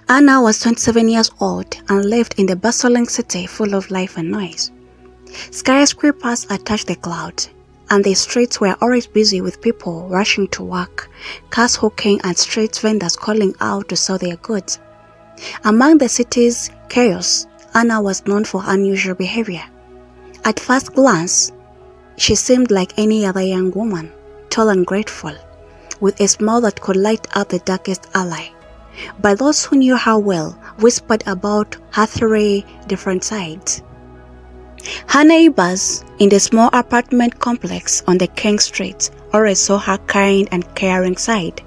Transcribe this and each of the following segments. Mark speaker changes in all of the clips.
Speaker 1: Anna was 27 years old and lived in the bustling city full of life and noise. Skyscrapers attached the clouds, and the streets were always busy with people rushing to work, cars hawking and street vendors calling out to sell their goods. Among the city's chaos, Anna was known for unusual behavior. At first glance, she seemed like any other young woman, tall and grateful, with a smile that could light up the darkest alley. But those who knew her well whispered about her three different sides. Her neighbors in the small apartment complex on the King Street always saw her kind and caring side.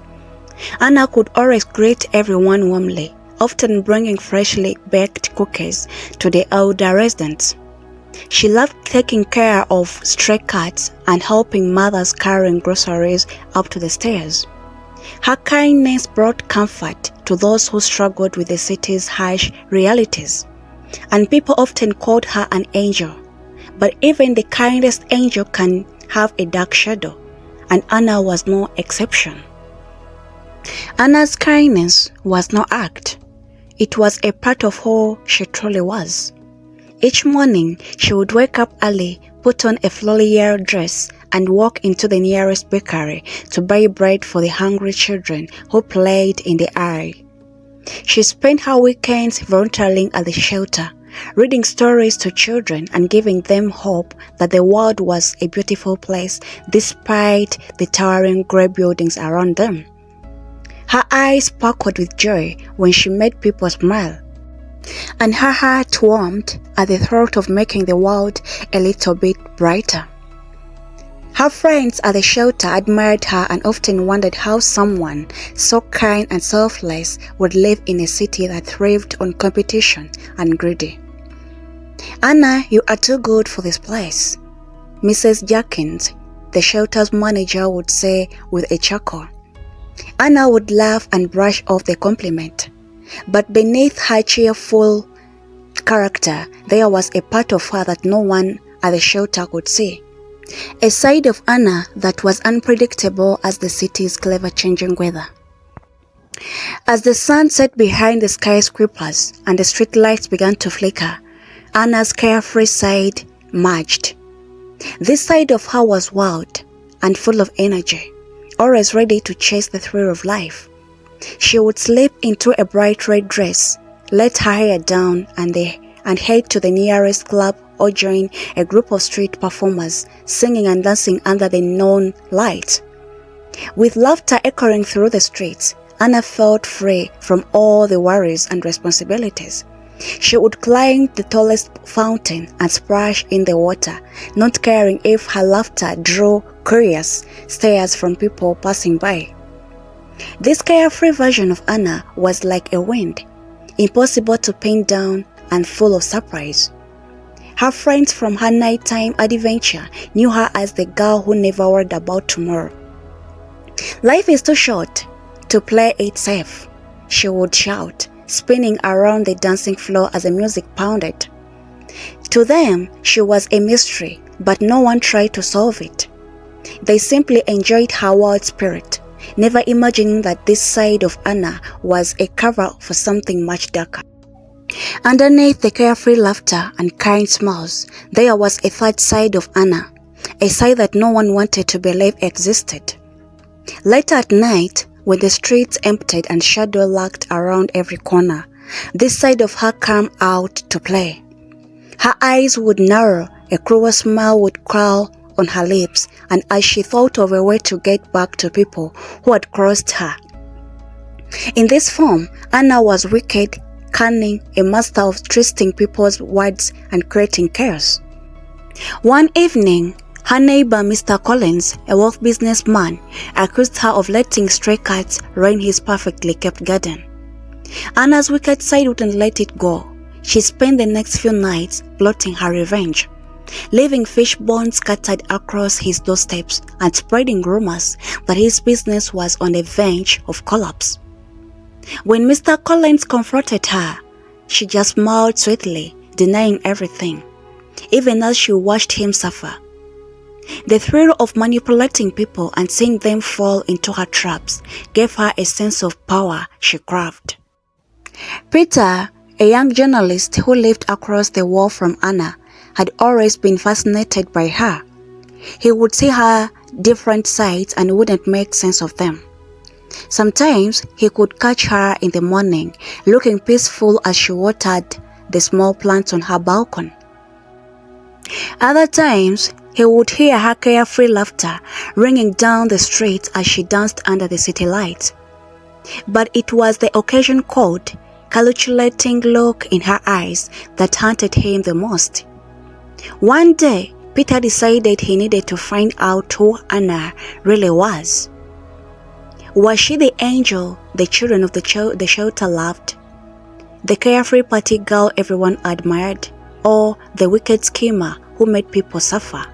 Speaker 1: Anna could always greet everyone warmly, often bringing freshly baked cookies to the older residents. She loved taking care of stray cats and helping mothers carrying groceries up to the stairs. Her kindness brought comfort to those who struggled with the city's harsh realities, and people often called her an angel. But even the kindest angel can have a dark shadow, and Anna was no exception. Anna's kindness was no act. It was a part of who she truly was. Each morning, she would wake up early, put on a flowery dress, and walk into the nearest bakery to buy bread for the hungry children who played in the alley. She spent her weekends volunteering at the shelter, reading stories to children and giving them hope that the world was a beautiful place despite the towering grey buildings around them. Her eyes sparkled with joy when she made people smile, and her heart warmed at the thought of making the world a little bit brighter. Her friends at the shelter admired her and often wondered how someone so kind and selfless would live in a city that thrived on competition and greedy. "Anna, you are too good for this place," Mrs. Jackins, the shelter's manager, would say with a chuckle. Anna would laugh and brush off the compliment, but beneath her cheerful character, there was a part of her that no one at the shelter could see. A side of Anna that was unpredictable as the city's clever changing weather. As the sun set behind the skyscrapers and the streetlights began to flicker, Anna's carefree side emerged. This side of her was wild and full of energy, always ready to chase the thrill of life. She would slip into a bright red dress, let her hair down and head to the nearest club or join a group of street performers singing and dancing under the neon lights. With laughter echoing through the streets, Anna felt free from all the worries and responsibilities. She would climb the tallest fountain and splash in the water, not caring if her laughter drew curious stares from people passing by. This carefree version of Anna was like a wind, impossible to pin down and full of surprise. Her friends from her nighttime adventure knew her as the girl who never worried about tomorrow. "Life is too short to play it safe," she would shout, spinning around the dancing floor as the music pounded. To them, she was a mystery, but no one tried to solve it. They simply enjoyed her wild spirit, never imagining that this side of Anna was a cover for something much darker. Underneath the carefree laughter and kind smiles, there was a third side of Anna, a side that no one wanted to believe existed. Later at night, when the streets emptied and shadow lurked around every corner, this side of her came out to play. Her eyes would narrow, a cruel smile would curl on her lips, and as she thought of a way to get back to people who had crossed her. In this form, Anna was wicked, cunning, a master of twisting people's words and creating chaos. One evening, her neighbor Mr. Collins, a wealthy businessman, accused her of letting stray cats ruin his perfectly kept garden. Anna's wicked side wouldn't let it go. She spent the next few nights plotting her revenge, leaving fish bones scattered across his doorsteps and spreading rumors that his business was on the verge of collapse. When Mr. Collins confronted her, she just smiled sweetly, denying everything, even as she watched him suffer. The thrill of manipulating people and seeing them fall into her traps gave her a sense of power she craved. Peter, a young journalist who lived across the wall from Anna, had always been fascinated by her. He would see her different sides and wouldn't make sense of them. Sometimes he could catch her in the morning, looking peaceful as she watered the small plants on her balcony. Other times, he would hear her carefree laughter ringing down the street as she danced under the city lights. But it was the occasion cold, calculating look in her eyes that haunted him the most. One day, Peter decided he needed to find out who Anna really was. Was she the angel the children of the shelter loved? The carefree party girl everyone admired? Or the wicked schemer who made people suffer?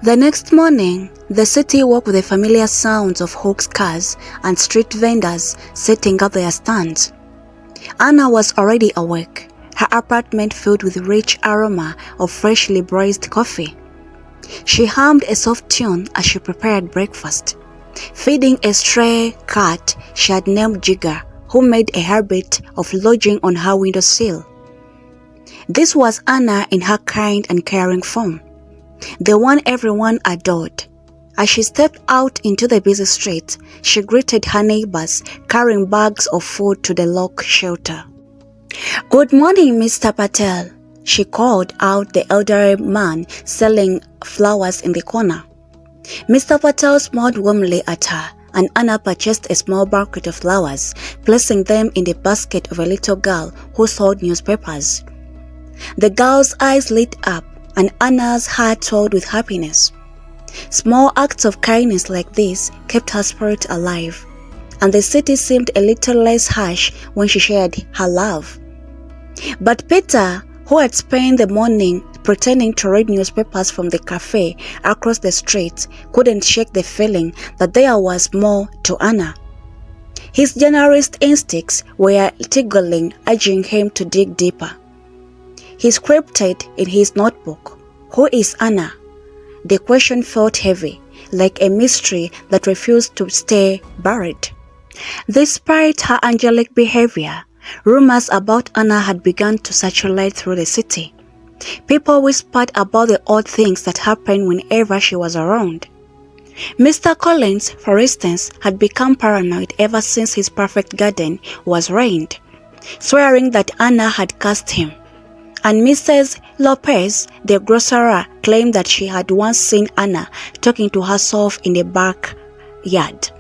Speaker 1: The next morning, the city woke with the familiar sounds of hawks' cars and street vendors setting up their stands. Anna was already awake, her apartment filled with rich aroma of freshly braised coffee. She hummed a soft tune as she prepared breakfast, feeding a stray cat she had named Jigger, who made a habit of lodging on her windowsill. This was Anna in her kind and caring form, the one everyone adored. As she stepped out into the busy street, she greeted her neighbors, carrying bags of food to the log shelter. "Good morning, Mr. Patel," she called out the elderly man selling flowers in the corner. Mr. Patel smiled warmly at her, and Anna purchased a small bucket of flowers, placing them in the basket of a little girl who sold newspapers. The girl's eyes lit up, and Anna's heart swelled with happiness. Small acts of kindness like this kept her spirit alive, and the city seemed a little less harsh when she shared her love. But Peter, who had spent the morning pretending to read newspapers from the cafe across the street, couldn't shake the feeling that there was more to Anna. His journalist instincts were tingling, urging him to dig deeper. He scripted in his notebook, "Who is Anna?" The question felt heavy, like a mystery that refused to stay buried. Despite her angelic behavior, rumors about Anna had begun to circulate through the city. People whispered about the odd things that happened whenever she was around. Mr. Collins, for instance, had become paranoid ever since his perfect garden was ruined, swearing that Anna had cursed him. And Mrs. Lopez, the grocer, claimed that she had once seen Anna talking to herself in the backyard.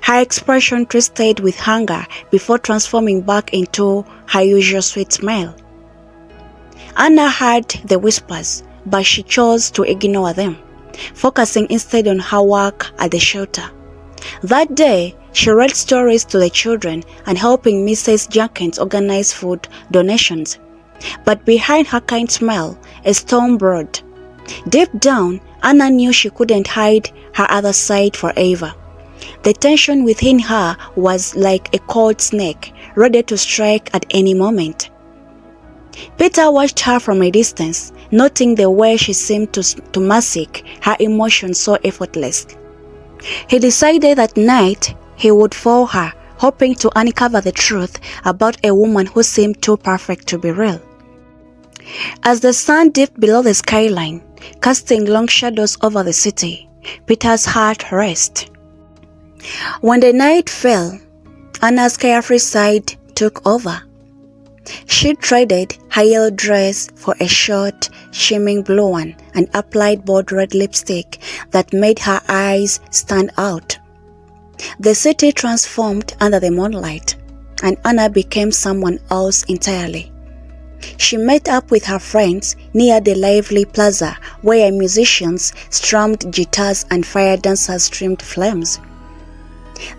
Speaker 1: Her expression twisted with hunger before transforming back into her usual sweet smile. Anna heard the whispers, but she chose to ignore them, focusing instead on her work at the shelter. That day, she read stories to the children and helping Mrs. Jenkins organize food donations. But behind her kind smile, a storm brewed. Deep down, Anna knew she couldn't hide her other side forever. The tension within her was like a cold snake, ready to strike at any moment. Peter watched her from a distance, noting the way she seemed to mask her emotions so effortlessly. He decided that night he would follow her, hoping to uncover the truth about a woman who seemed too perfect to be real. As the sun dipped below the skyline, casting long shadows over the city, Peter's heart raced. When the night fell, Anna's carefree side took over. She traded her yellow dress for a short, shimmering blue one and applied bold red lipstick that made her eyes stand out. The city transformed under the moonlight, and Anna became someone else entirely. She met up with her friends near the lively plaza where musicians strummed guitars and fire dancers streamed flames.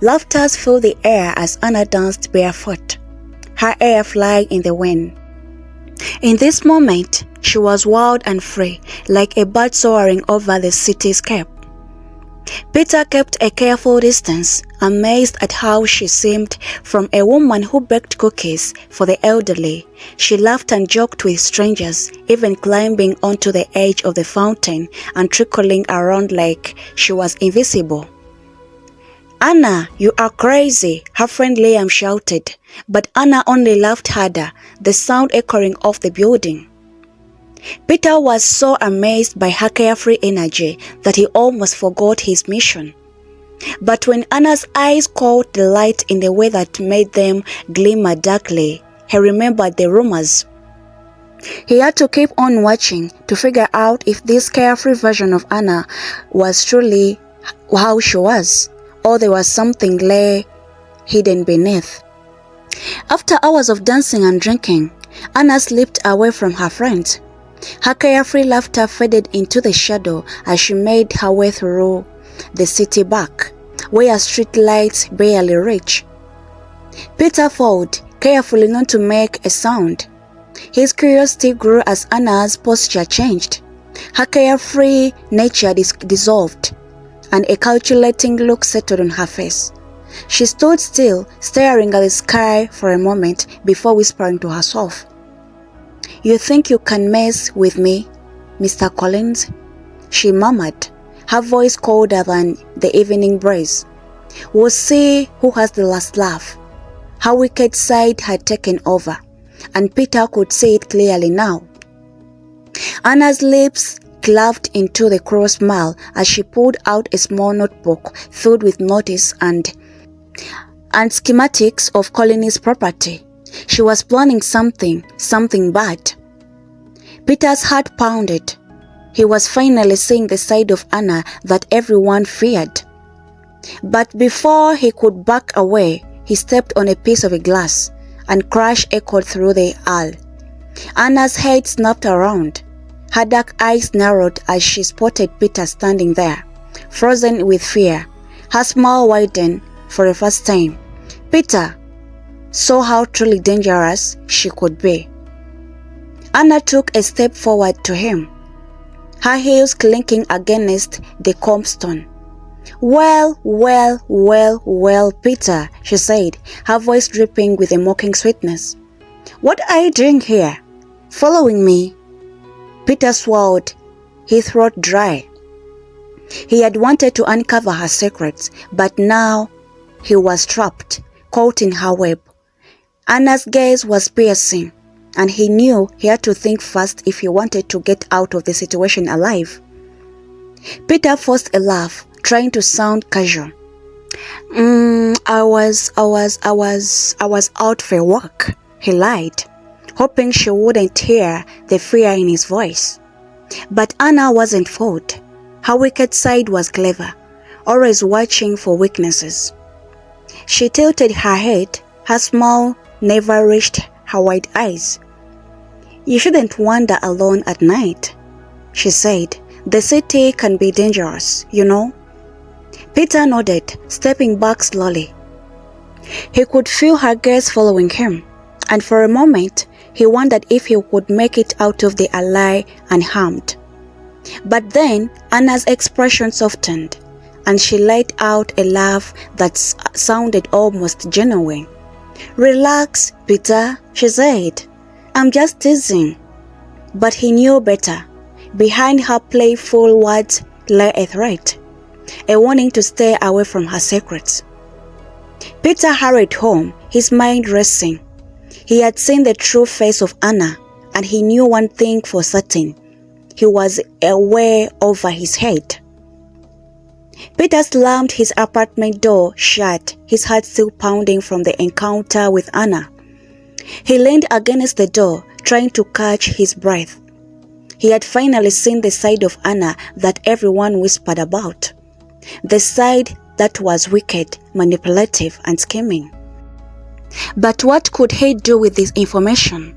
Speaker 1: Laughter filled the air as Anna danced barefoot, her hair flying in the wind. In this moment, she was wild and free, like a bird soaring over the cityscape. Peter kept a careful distance, amazed at how she seemed from a woman who baked cookies for the elderly. She laughed and joked with strangers, even climbing onto the edge of the fountain and trickling around like she was invisible. "Anna, you are crazy," her friend Liam shouted, but Anna only laughed harder, the sound echoing off the building. Peter was so amazed by her carefree energy that he almost forgot his mission. But when Anna's eyes caught the light in a way that made them glimmer darkly, he remembered the rumors. He had to keep on watching to figure out if this carefree version of Anna was truly how she was, or there was something lay hidden beneath. After hours of dancing and drinking, Anna slipped away from her friends. Her carefree laughter faded into the shadow as she made her way through the city back, where street lights barely reached. Peter followed, carefully not to make a sound. His curiosity grew as Anna's posture changed. Her carefree nature dissolved, and a calculating look settled on her face. She stood still, staring at the sky for a moment before whispering to herself, "You think you can mess with me, Mr. Collins?" she murmured, her voice colder than the evening breeze. "We'll see who has the last laugh." Her wicked side had taken over, and Peter could see it clearly now. Anna's lips curved into the cruel smile as she pulled out a small notebook filled with notices and schematics of Collins' property. She was planning something bad. Peter's heart pounded. He was finally seeing the side of Anna that everyone feared. But before he could back away, he stepped on a piece of glass, and crash echoed through the hall. Anna's head snapped around. Her dark eyes narrowed as she spotted Peter standing there, frozen with fear. Her smile widened for the first time. Peter saw how truly dangerous she could be. Anna took a step forward to him, her heels clinking against the curbstone. Well, Peter," she said, her voice dripping with a mocking sweetness. "What are you doing here? Following me?" Peter swallowed, his throat dry. He had wanted to uncover her secrets, but now he was trapped, caught in her web. Anna's gaze was piercing, and he knew he had to think fast if he wanted to get out of the situation alive. Peter forced a laugh, trying to sound casual. I was out for a walk," he lied, hoping she wouldn't hear the fear in his voice. But Anna wasn't fooled. Her wicked side was clever, always watching for weaknesses. She tilted her head, her smile never reached her wide eyes. "You shouldn't wander alone at night," she said. "The city can be dangerous, you know." Peter nodded, stepping back slowly. He could feel her gaze following him, and for a moment he wondered if he would make it out of the alley unharmed. But then Anna's expression softened, and she let out a laugh that sounded almost genuine. "Relax, Peter," she said. "I'm just teasing." But he knew better. Behind her playful words lay a threat, a warning to stay away from her secrets. Peter hurried home, his mind racing. He had seen the true face of Anna, and he knew one thing for certain. He was way over his head. Peter slammed his apartment door shut, his heart still pounding from the encounter with Anna. He leaned against the door, trying to catch his breath. He had finally seen the side of Anna that everyone whispered about. The side that was wicked, manipulative, and scheming. But what could he do with this information?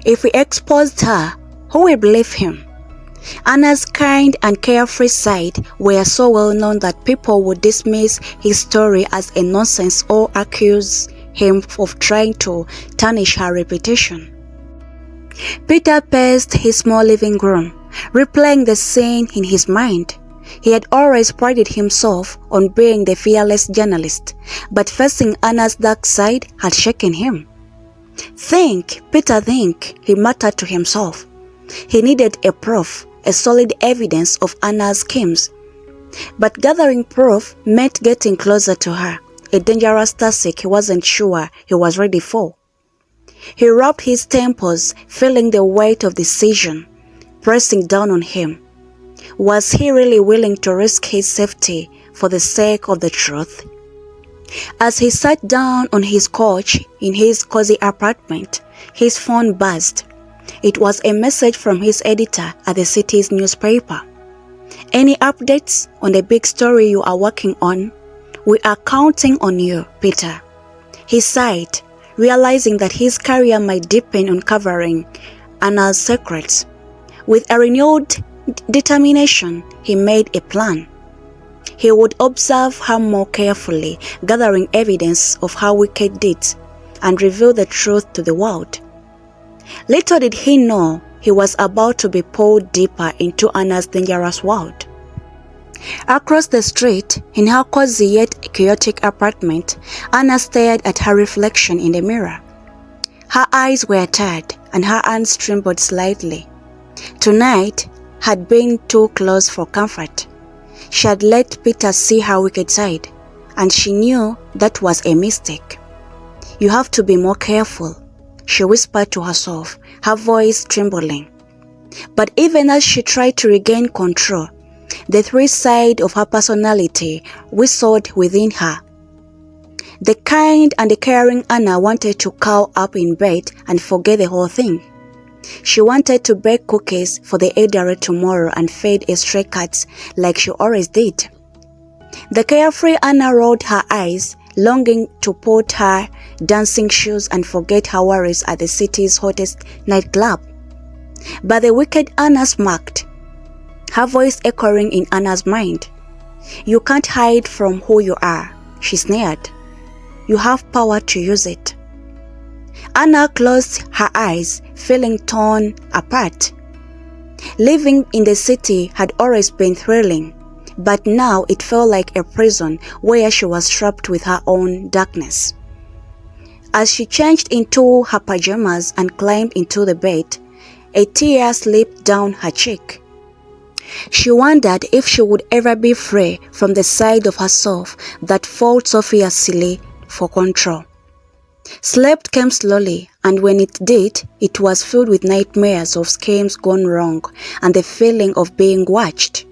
Speaker 1: If he exposed her, who will believe him? Anna's kind and carefree side were so well known that people would dismiss his story as a nonsense or accuse him of trying to tarnish her reputation. Peter paced his small living room, replaying the scene in his mind. He had always prided himself on being the fearless journalist, but facing Anna's dark side had shaken him. "Think, Peter, think," he muttered to himself. He needed a proof, a solid evidence of Anna's schemes. But gathering proof meant getting closer to her, a dangerous task he wasn't sure he was ready for. He rubbed his temples, feeling the weight of decision pressing down on him. Was he really willing to risk his safety for the sake of the truth? As he sat down on his couch in his cozy apartment, his phone buzzed. It was a message from his editor at the city's newspaper. "Any updates on the big story you are working on? We are counting on you, Peter." He sighed, realizing that his career might depend on uncovering Anna's secrets. With a renewed determination, he made a plan. He would observe her more carefully, gathering evidence of her wicked deeds, and reveal the truth to the world. Little did he know he was about to be pulled deeper into Anna's dangerous world. Across the street, in her cozy yet chaotic apartment, Anna stared at her reflection in the mirror. Her eyes were tired and her hands trembled slightly. Tonight had been too close for comfort. She had let Peter see her wicked side, and she knew that was a mistake. "You have to be more careful," she whispered to herself, her voice trembling. But even as she tried to regain control, the three sides of her personality whistled within her. The kind and the caring Anna wanted to curl up in bed and forget the whole thing. She wanted to bake cookies for the elderly tomorrow and feed stray cats like she always did. The carefree Anna rolled her eyes, longing to put her dancing shoes and forget her worries at the city's hottest nightclub. But the wicked Anna smirked, her voice echoing in Anna's mind. "You can't hide from who you are," she sneered. "You have power to use it." Anna closed her eyes, feeling torn apart. Living in the city had always been thrilling, but now it felt like a prison where she was trapped with her own darkness. As she changed into her pajamas and climbed into the bed, a tear slipped down her cheek. She wondered if she would ever be free from the side of herself that fought so fiercely for control. Sleep came slowly, and when it did, it was filled with nightmares of schemes gone wrong and the feeling of being watched.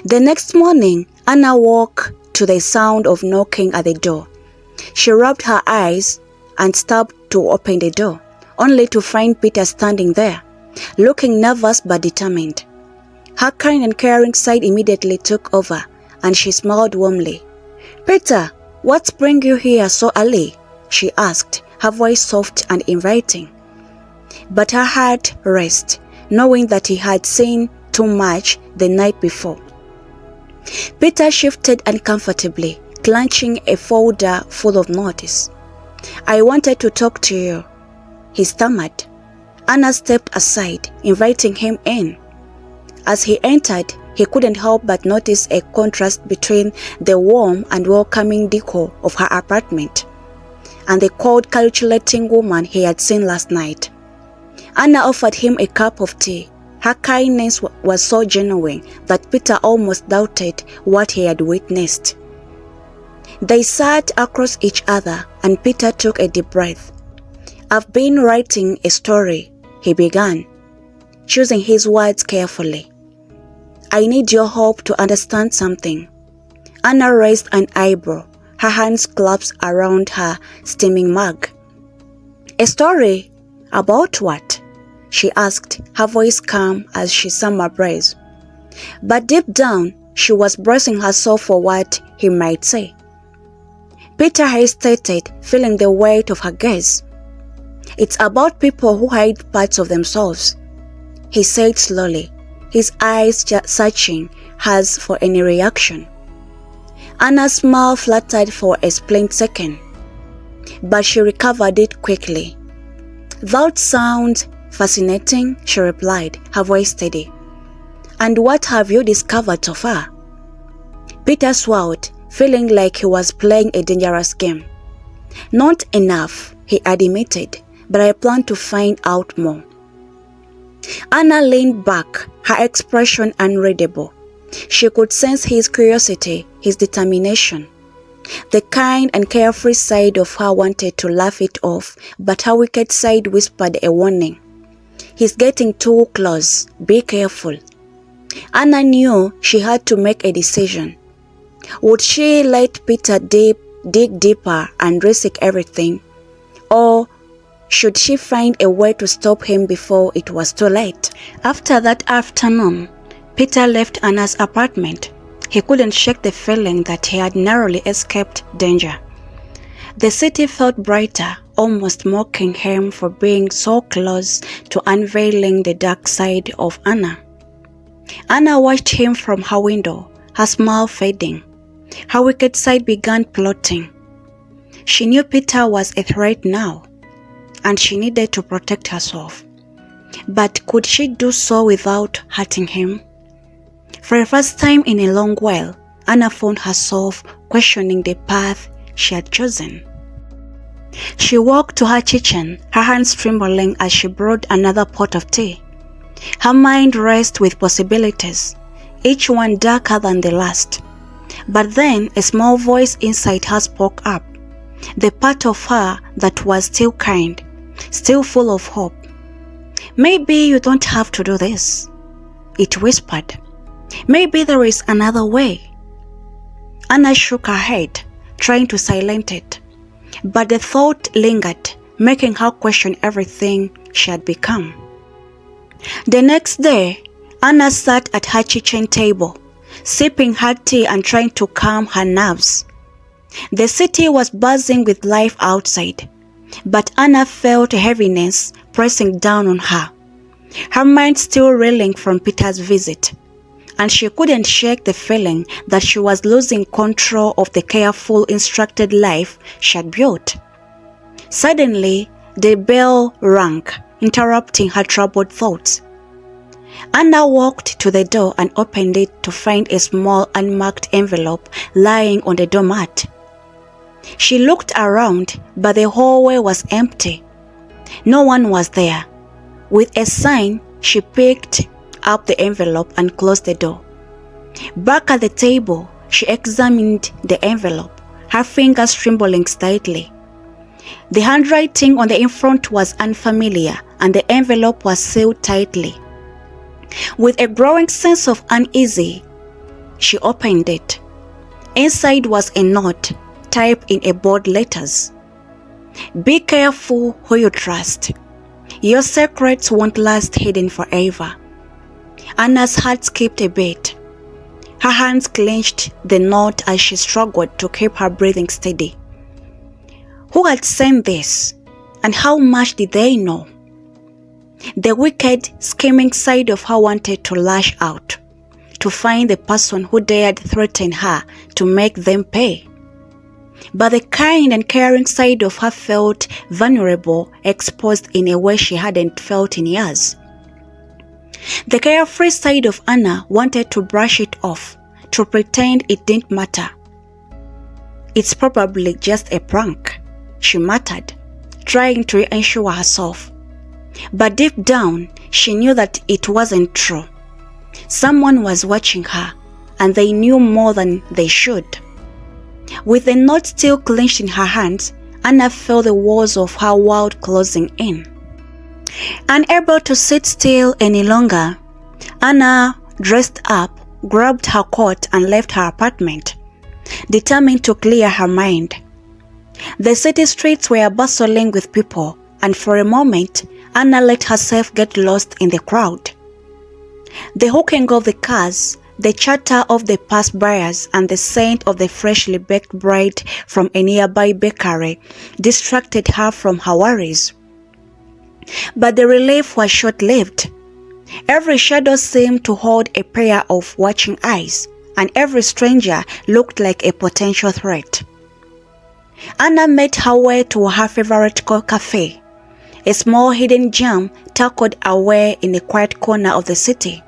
Speaker 1: The next morning, Anna woke to the sound of knocking at the door. She rubbed her eyes and stopped to open the door, only to find Peter standing there, looking nervous but determined. Her kind and caring side immediately took over, and she smiled warmly. "Peter, what's bringing you here so early?" she asked, her voice soft and inviting. But her heart raced, knowing that he had seen too much the night before. Peter shifted uncomfortably, clenching a folder full of notice. "I wanted to talk to you," he stammered. Anna stepped aside, inviting him in. As he entered, he couldn't help but notice a contrast between the warm and welcoming decor of her apartment and the cold, calculating woman he had seen last night. Anna offered him a cup of tea. Her kindness was so genuine that Peter almost doubted what he had witnessed. They sat across each other, and Peter took a deep breath. "I've been writing a story," he began, choosing his words carefully. "I need your help to understand something." Anna raised an eyebrow, her hands clasped around her steaming mug. "A story? About what?" she asked, her voice calm as she summarized. But deep down, she was bracing herself for what he might say. Peter hesitated, feeling the weight of her gaze. "It's about people who hide parts of themselves," he said slowly, his eyes searching hers for any reaction. Anna's smile fluttered for a split second, but she recovered it quickly. "That sounds fascinating," she replied, her voice steady. "And what have you discovered so far?" Peter swallowed, feeling like he was playing a dangerous game. "Not enough," he admitted, "but I plan to find out more." Anna leaned back, her expression unreadable. She could sense his curiosity, his determination. The kind and carefree side of her wanted to laugh it off, but her wicked side whispered a warning. He's getting too close. Be careful. Anna knew she had to make a decision. Would she let Peter dig deeper and risk everything? Or should she find a way to stop him before it was too late? After that afternoon, Peter left Anna's apartment. He couldn't shake the feeling that he had narrowly escaped danger. The city felt brighter, almost mocking him for being so close to unveiling the dark side of Anna. Anna watched him from her window, her smile fading. Her wicked side began plotting. She knew Peter was a threat now, and she needed to protect herself. But could she do so without hurting him? For the first time in a long while, Anna found herself questioning the path she had chosen. She walked to her kitchen, her hands trembling as she brewed another pot of tea. Her mind raced with possibilities, each one darker than the last. But then a small voice inside her spoke up, the part of her that was still kind, still full of hope. Maybe you don't have to do this, it whispered. Maybe there is another way. Anna shook her head, trying to silence it. But the thought lingered, making her question everything she had become. The next day, Anna sat at her kitchen table, sipping her tea and trying to calm her nerves. The city was buzzing with life outside, but Anna felt a heaviness pressing down on her, her mind still reeling from Peter's visit, and she couldn't shake the feeling that she was losing control of the careful, instructed life she had built. Suddenly, the bell rang, interrupting her troubled thoughts. Anna walked to the door and opened it to find a small unmarked envelope lying on the doormat. She looked around, but the hallway was empty. No one was there. With a sigh, she picked up the envelope and closed the door. Back at the table, she examined the envelope, her fingers trembling slightly. The handwriting on the infront was unfamiliar, and the envelope was sealed tightly. With a growing sense of uneasy, she opened it. Inside was a note, typed in bold letters. Be careful who you trust. Your secrets won't last hidden forever. Anna's heart skipped a beat. Her hands clenched the note as she struggled to keep her breathing steady. Who had sent this, and how much did they know? The wicked, scheming side of her wanted to lash out, to find the person who dared threaten her to make them pay. But the kind and caring side of her felt vulnerable, exposed in a way she hadn't felt in years. The carefree side of Anna wanted to brush it off, to pretend it didn't matter. It's probably just a prank, she muttered, trying to reassure herself. But deep down, she knew that it wasn't true. Someone was watching her, and they knew more than they should. With the note still clenched in her hands, Anna felt the walls of her world closing in. Unable to sit still any longer, Anna dressed up, grabbed her coat and left her apartment, determined to clear her mind. The city streets were bustling with people, and for a moment, Anna let herself get lost in the crowd. The honking of the cars, the chatter of the passers-by, and the scent of the freshly baked bread from a nearby bakery distracted her from her worries. But the relief was short-lived. Every shadow seemed to hold a pair of watching eyes, and every stranger looked like a potential threat. Anna made her way to her favorite cafe, a small hidden gem tucked away in a quiet corner of the city.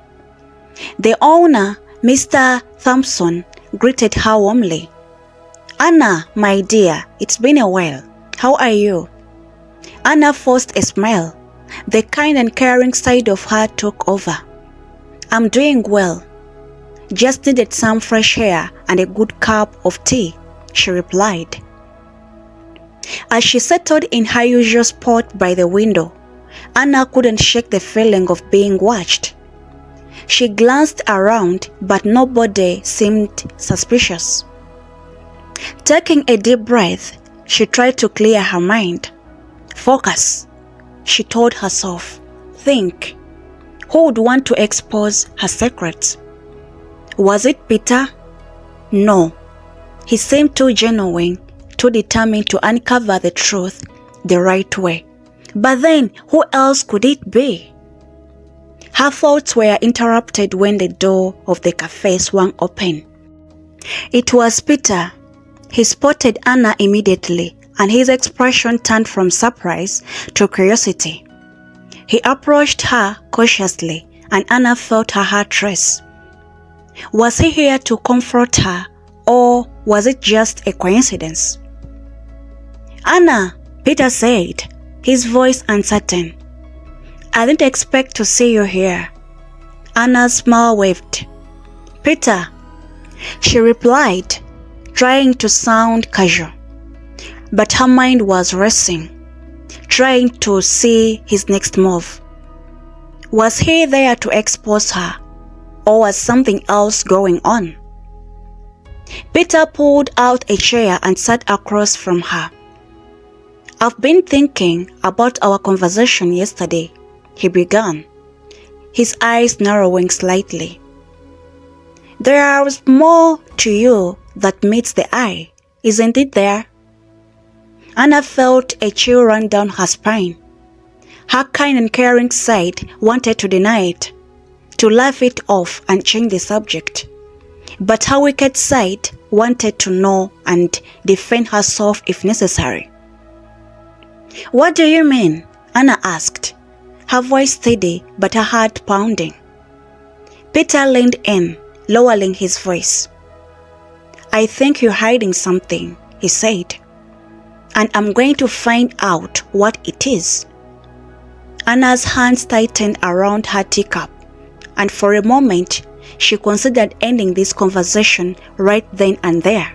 Speaker 1: The owner, Mr. Thompson, greeted her warmly. Anna, my dear, it's been a while. How are you? Anna forced a smile. The kind and caring side of her took over. I'm doing well. Just needed some fresh air and a good cup of tea, she replied. As she settled in her usual spot by the window, Anna couldn't shake the feeling of being watched. She glanced around, but nobody seemed suspicious. Taking a deep breath, she tried to clear her mind. Focus, she told herself. Think. Who would want to expose her secrets? Was it Peter? No. He seemed too genuine, too determined to uncover the truth the right way. But then, who else could it be? Her thoughts were interrupted when the door of the cafe swung open. It was Peter. He spotted Anna immediately, and his expression turned from surprise to curiosity. He approached her cautiously, and Anna felt her heart race. Was he here to comfort her, or was it just a coincidence? Anna, Peter said, his voice uncertain. I didn't expect to see you here. Anna's smile waved. Peter, she replied, trying to sound casual. But her mind was racing, trying to see his next move. Was he there to expose her, or was something else going on? Peter pulled out a chair and sat across from her. I've been thinking about our conversation yesterday, he began, his eyes narrowing slightly. There's more to you that meets the eye, isn't it there? Anna felt a chill run down her spine. Her kind and caring side wanted to deny it, to laugh it off and change the subject. But her wicked side wanted to know and defend herself if necessary. What do you mean? Anna asked, her voice steady but her heart pounding. Peter leaned in, lowering his voice. I think you're hiding something, he said, and I'm going to find out what it is. Anna's hands tightened around her teacup, and for a moment, she considered ending this conversation right then and there.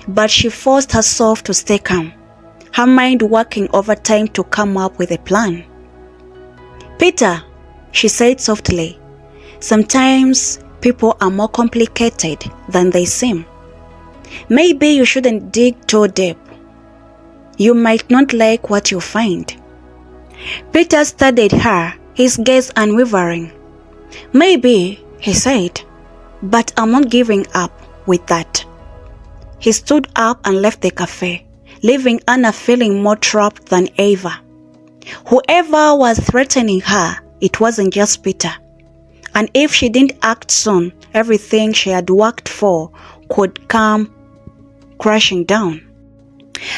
Speaker 1: But she forced herself to stay calm, her mind working overtime to come up with a plan. Peter, she said softly, sometimes people are more complicated than they seem. Maybe you shouldn't dig too deep. You might not like what you find. Peter studied her, his gaze unwavering. Maybe, he said, but I'm not giving up with that. He stood up and left the cafe, leaving Anna feeling more trapped than ever. Whoever was threatening her, it wasn't just Peter. And if she didn't act soon, everything she had worked for could come crashing down.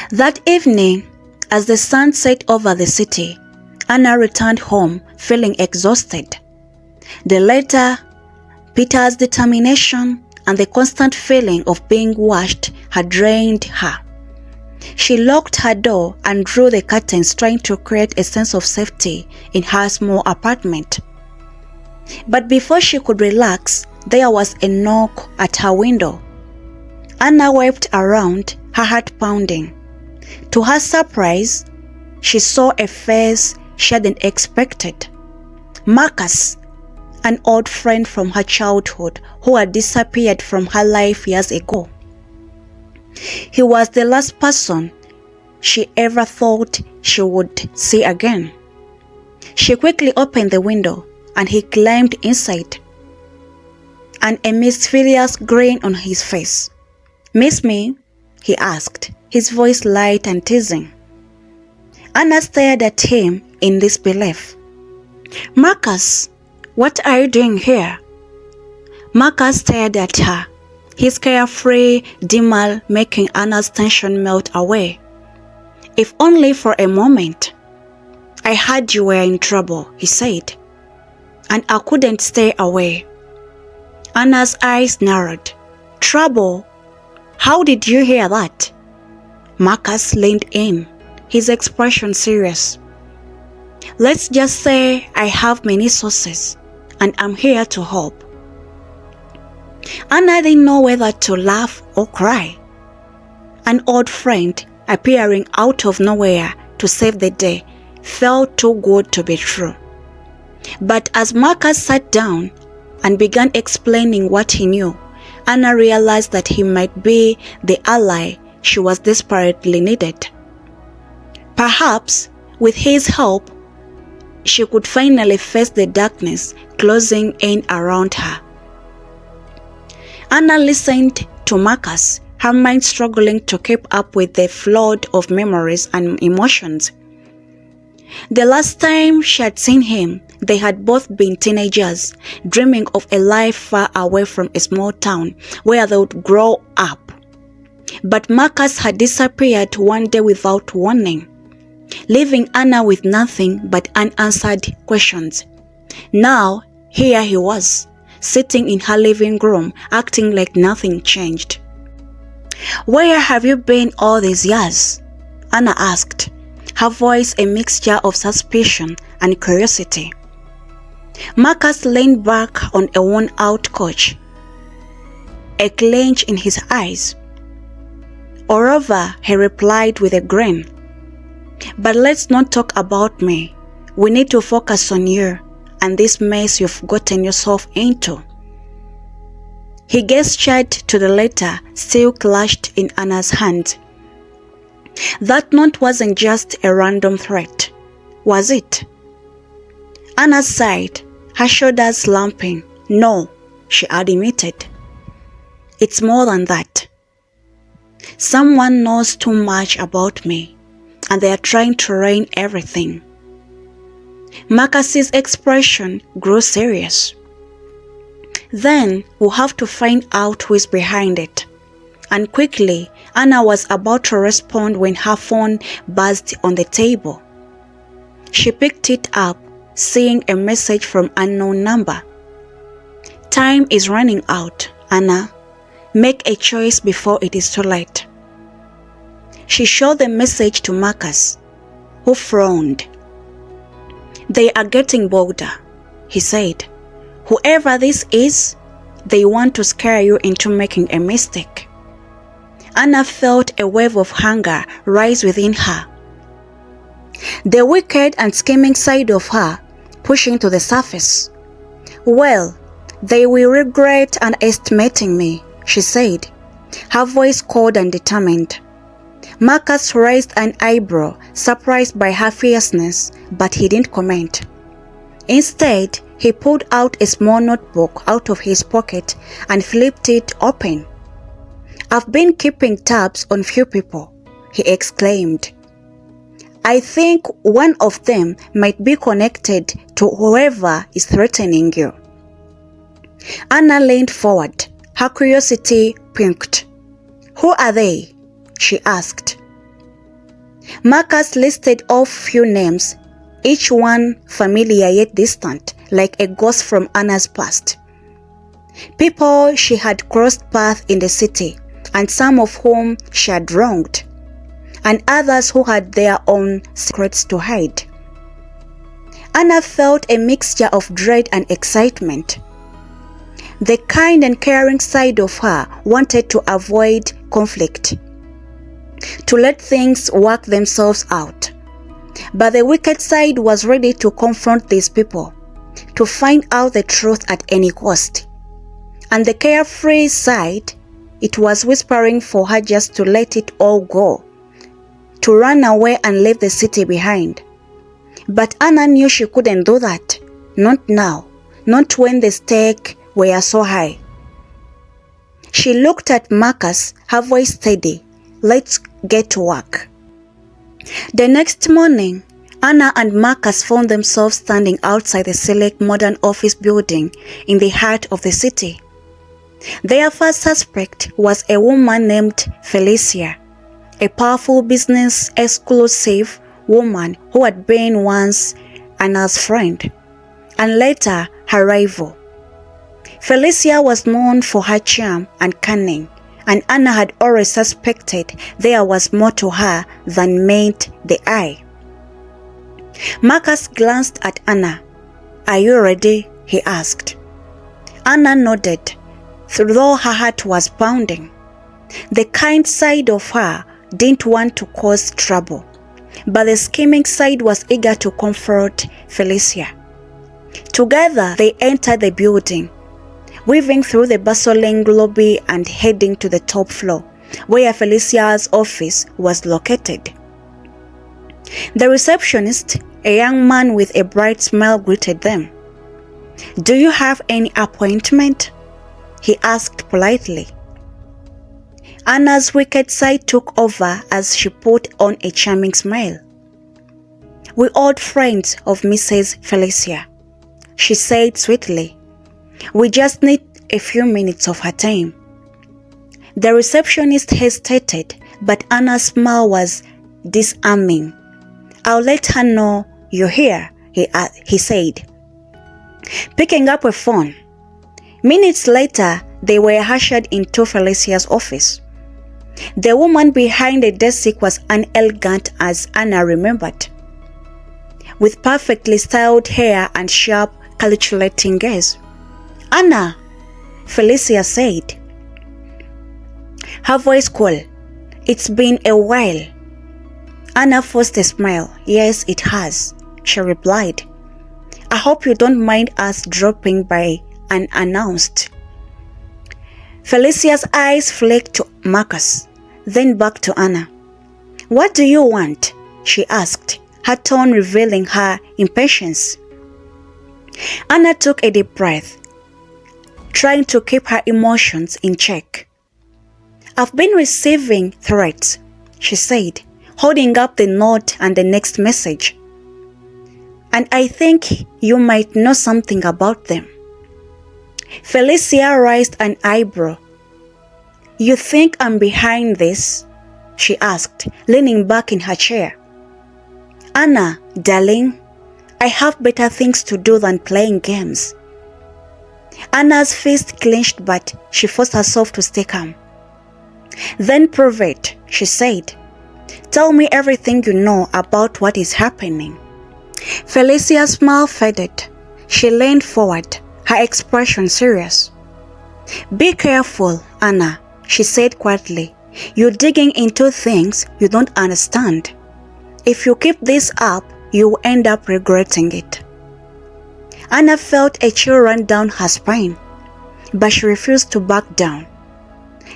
Speaker 1: That evening, as the sun set over the city, Anna returned home feeling exhausted. The letter, Peter's determination, and the constant feeling of being watched had drained her. She locked her door and drew the curtains, trying to create a sense of safety in her small apartment. But before she could relax, there was a knock at her window. Anna wiped around, her heart pounding. To her surprise, she saw a face she hadn't expected. Marcus, an old friend from her childhood who had disappeared from her life years ago. He was the last person she ever thought she would see again. She quickly opened the window and he climbed inside, and a mischievous grin on his face. Miss me? He asked, his voice light and teasing. Anna stared at him in disbelief. Marcus, what are you doing here? Marcus stared at her, his carefree demure making Anna's tension melt away. If only for a moment. I heard you were in trouble, he said, and I couldn't stay away. Anna's eyes narrowed. Trouble? How did you hear that? Marcus leaned in, his expression serious. Let's just say I have many sources, and I'm here to help. Anna didn't know whether to laugh or cry. An old friend appearing out of nowhere to save the day felt too good to be true. But as Marcus sat down and began explaining what he knew, Anna realized that he might be the ally she was desperately needed. Perhaps, with his help, she could finally face the darkness closing in around her. Anna listened to Marcus, her mind struggling to keep up with the flood of memories and emotions. The last time she had seen him, they had both been teenagers, dreaming of a life far away from a small town where they would grow up. But Marcus had disappeared one day without warning, leaving Anna with nothing but unanswered questions. Now, here he was, sitting in her living room, acting like nothing changed. "Where have you been all these years?" Anna asked, her voice a mixture of suspicion and curiosity. Marcus leaned back on a worn-out couch, a clench in his eyes. "Moreover," he replied with a grin, "but let's not talk about me. We need to focus on you and this mess you've gotten yourself into." He gestured to the letter still clutched in Anna's hand. That note wasn't just a random threat, was it? Anna sighed, her shoulders slumping. "No," she admitted. "It's more than that. Someone knows too much about me, and they are trying to ruin everything." Marcus's expression grew serious. "Then we'll have to find out who is behind it." And quickly, Anna was about to respond when her phone buzzed on the table. She picked it up, seeing a message from an unknown number. "Time is running out, Anna. Make a choice before it is too late." She showed the message to Marcus, who frowned. "They are getting bolder," he said. "Whoever this is, they want to scare you into making a mistake." Anna felt a wave of hunger rise within her. The wicked and scheming side of her pushing to the surface. "Well, they will regret underestimating me," she said, her voice cold and determined. Marcus raised an eyebrow, surprised by her fierceness, but he didn't comment. Instead, he pulled out a small notebook out of his pocket and flipped it open. "I've been keeping tabs on few people," he exclaimed. "I think one of them might be connected to whoever is threatening you." Anna leaned forward, her curiosity piqued. "Who are they?" she asked. Marcus listed off few names, each one familiar yet distant, like a ghost from Anna's past. People she had crossed paths in the city, and some of whom she had wronged, and others who had their own secrets to hide. Anna felt a mixture of dread and excitement. The kind and caring side of her wanted to avoid conflict, to let things work themselves out. But the wicked side was ready to confront these people, to find out the truth at any cost. And the carefree side, it was whispering for her just to let it all go, to run away and leave the city behind. But Anna knew she couldn't do that. Not now, not when the stakes were so high. She looked at Marcus, her voice steady. "Let's get to work." The next morning, Anna and Marcus found themselves standing outside the select modern office building in the heart of the city. Their first suspect was a woman named Felicia, a powerful business exclusive woman who had been once Anna's friend, and later her rival. Felicia was known for her charm and cunning, and Anna had always suspected there was more to her than met the eye. Marcus glanced at Anna. "Are you ready?" he asked. Anna nodded. though her heart was pounding. The kind side of her didn't want to cause trouble, but the scheming side was eager to comfort Felicia. Together, they entered the building, weaving through the bustling lobby and heading to the top floor, where Felicia's office was located. The receptionist, a young man with a bright smile, greeted them. "Do you have any appointment?" he asked politely. Anna's wicked side took over as she put on a charming smile. "We're old friends of Mrs. Felicia," she said sweetly. "We just need a few minutes of her time." The receptionist hesitated, but Anna's smile was disarming. "I'll let her know you're here," he said, picking up a phone. Minutes later, they were ushered into Felicia's office. The woman behind the desk was unelegant as Anna remembered, with perfectly styled hair and sharp, calculating gaze. "Anna," Felicia said, her voice cool. "It's been a while." Anna forced a smile. "Yes, it has," she replied. "I hope you don't mind us dropping by unannounced." Felicia's eyes flicked to Marcus, then back to Anna. "What do you want?" she asked, her tone revealing her impatience. Anna took a deep breath, trying to keep her emotions in check. "I've been receiving threats," she said, holding up the note and the next message. "And I think you might know something about them." Felicia raised an eyebrow. "You think I'm behind this?" she asked, leaning back in her chair. "Anna, darling, I have better things to do than playing games." Anna's fist clenched, but she forced herself to stay calm. "Then prove it," she said. "Tell me everything you know about what is happening." Felicia's smile faded. She leaned forward, her expression serious. "Be careful, Anna," she said quietly. "You're digging into things you don't understand. If you keep this up, you will end up regretting it." Anna felt a chill run down her spine, but she refused to back down.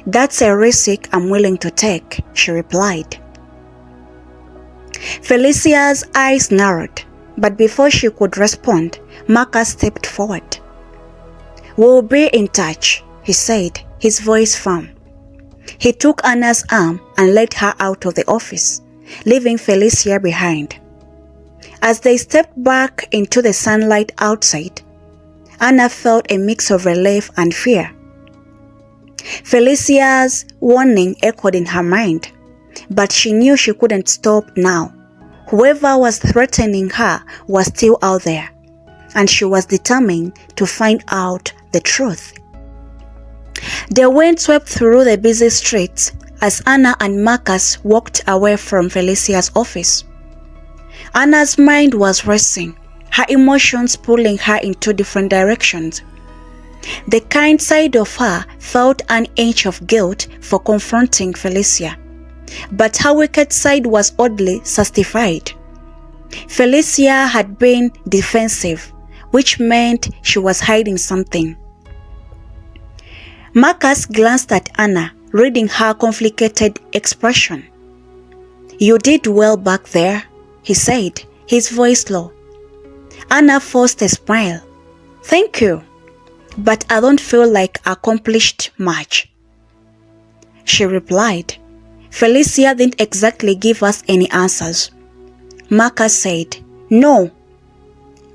Speaker 1: "That's a risk I'm willing to take," she replied. Felicia's eyes narrowed, but before she could respond, Marcus stepped forward. "We'll be in touch," he said, his voice firm. He took Anna's arm and led her out of the office, leaving Felicia behind. As they stepped back into the sunlight outside, Anna felt a mix of relief and fear. Felicia's warning echoed in her mind, but she knew she couldn't stop now. Whoever was threatening her was still out there, and she was determined to find out the truth. The wind swept through the busy streets as Anna and Marcus walked away from Felicia's office. Anna's mind was racing, her emotions pulling her in two different directions. The kind side of her felt an inch of guilt for confronting Felicia, but her wicked side was oddly satisfied. Felicia had been defensive, which meant she was hiding something. Marcus glanced at Anna, reading her complicated expression. "You did well back there," he said, his voice low. Anna forced a smile. "Thank you, but I don't feel like I accomplished much," she replied. "Felicia didn't exactly give us any answers." Marcus said, "No,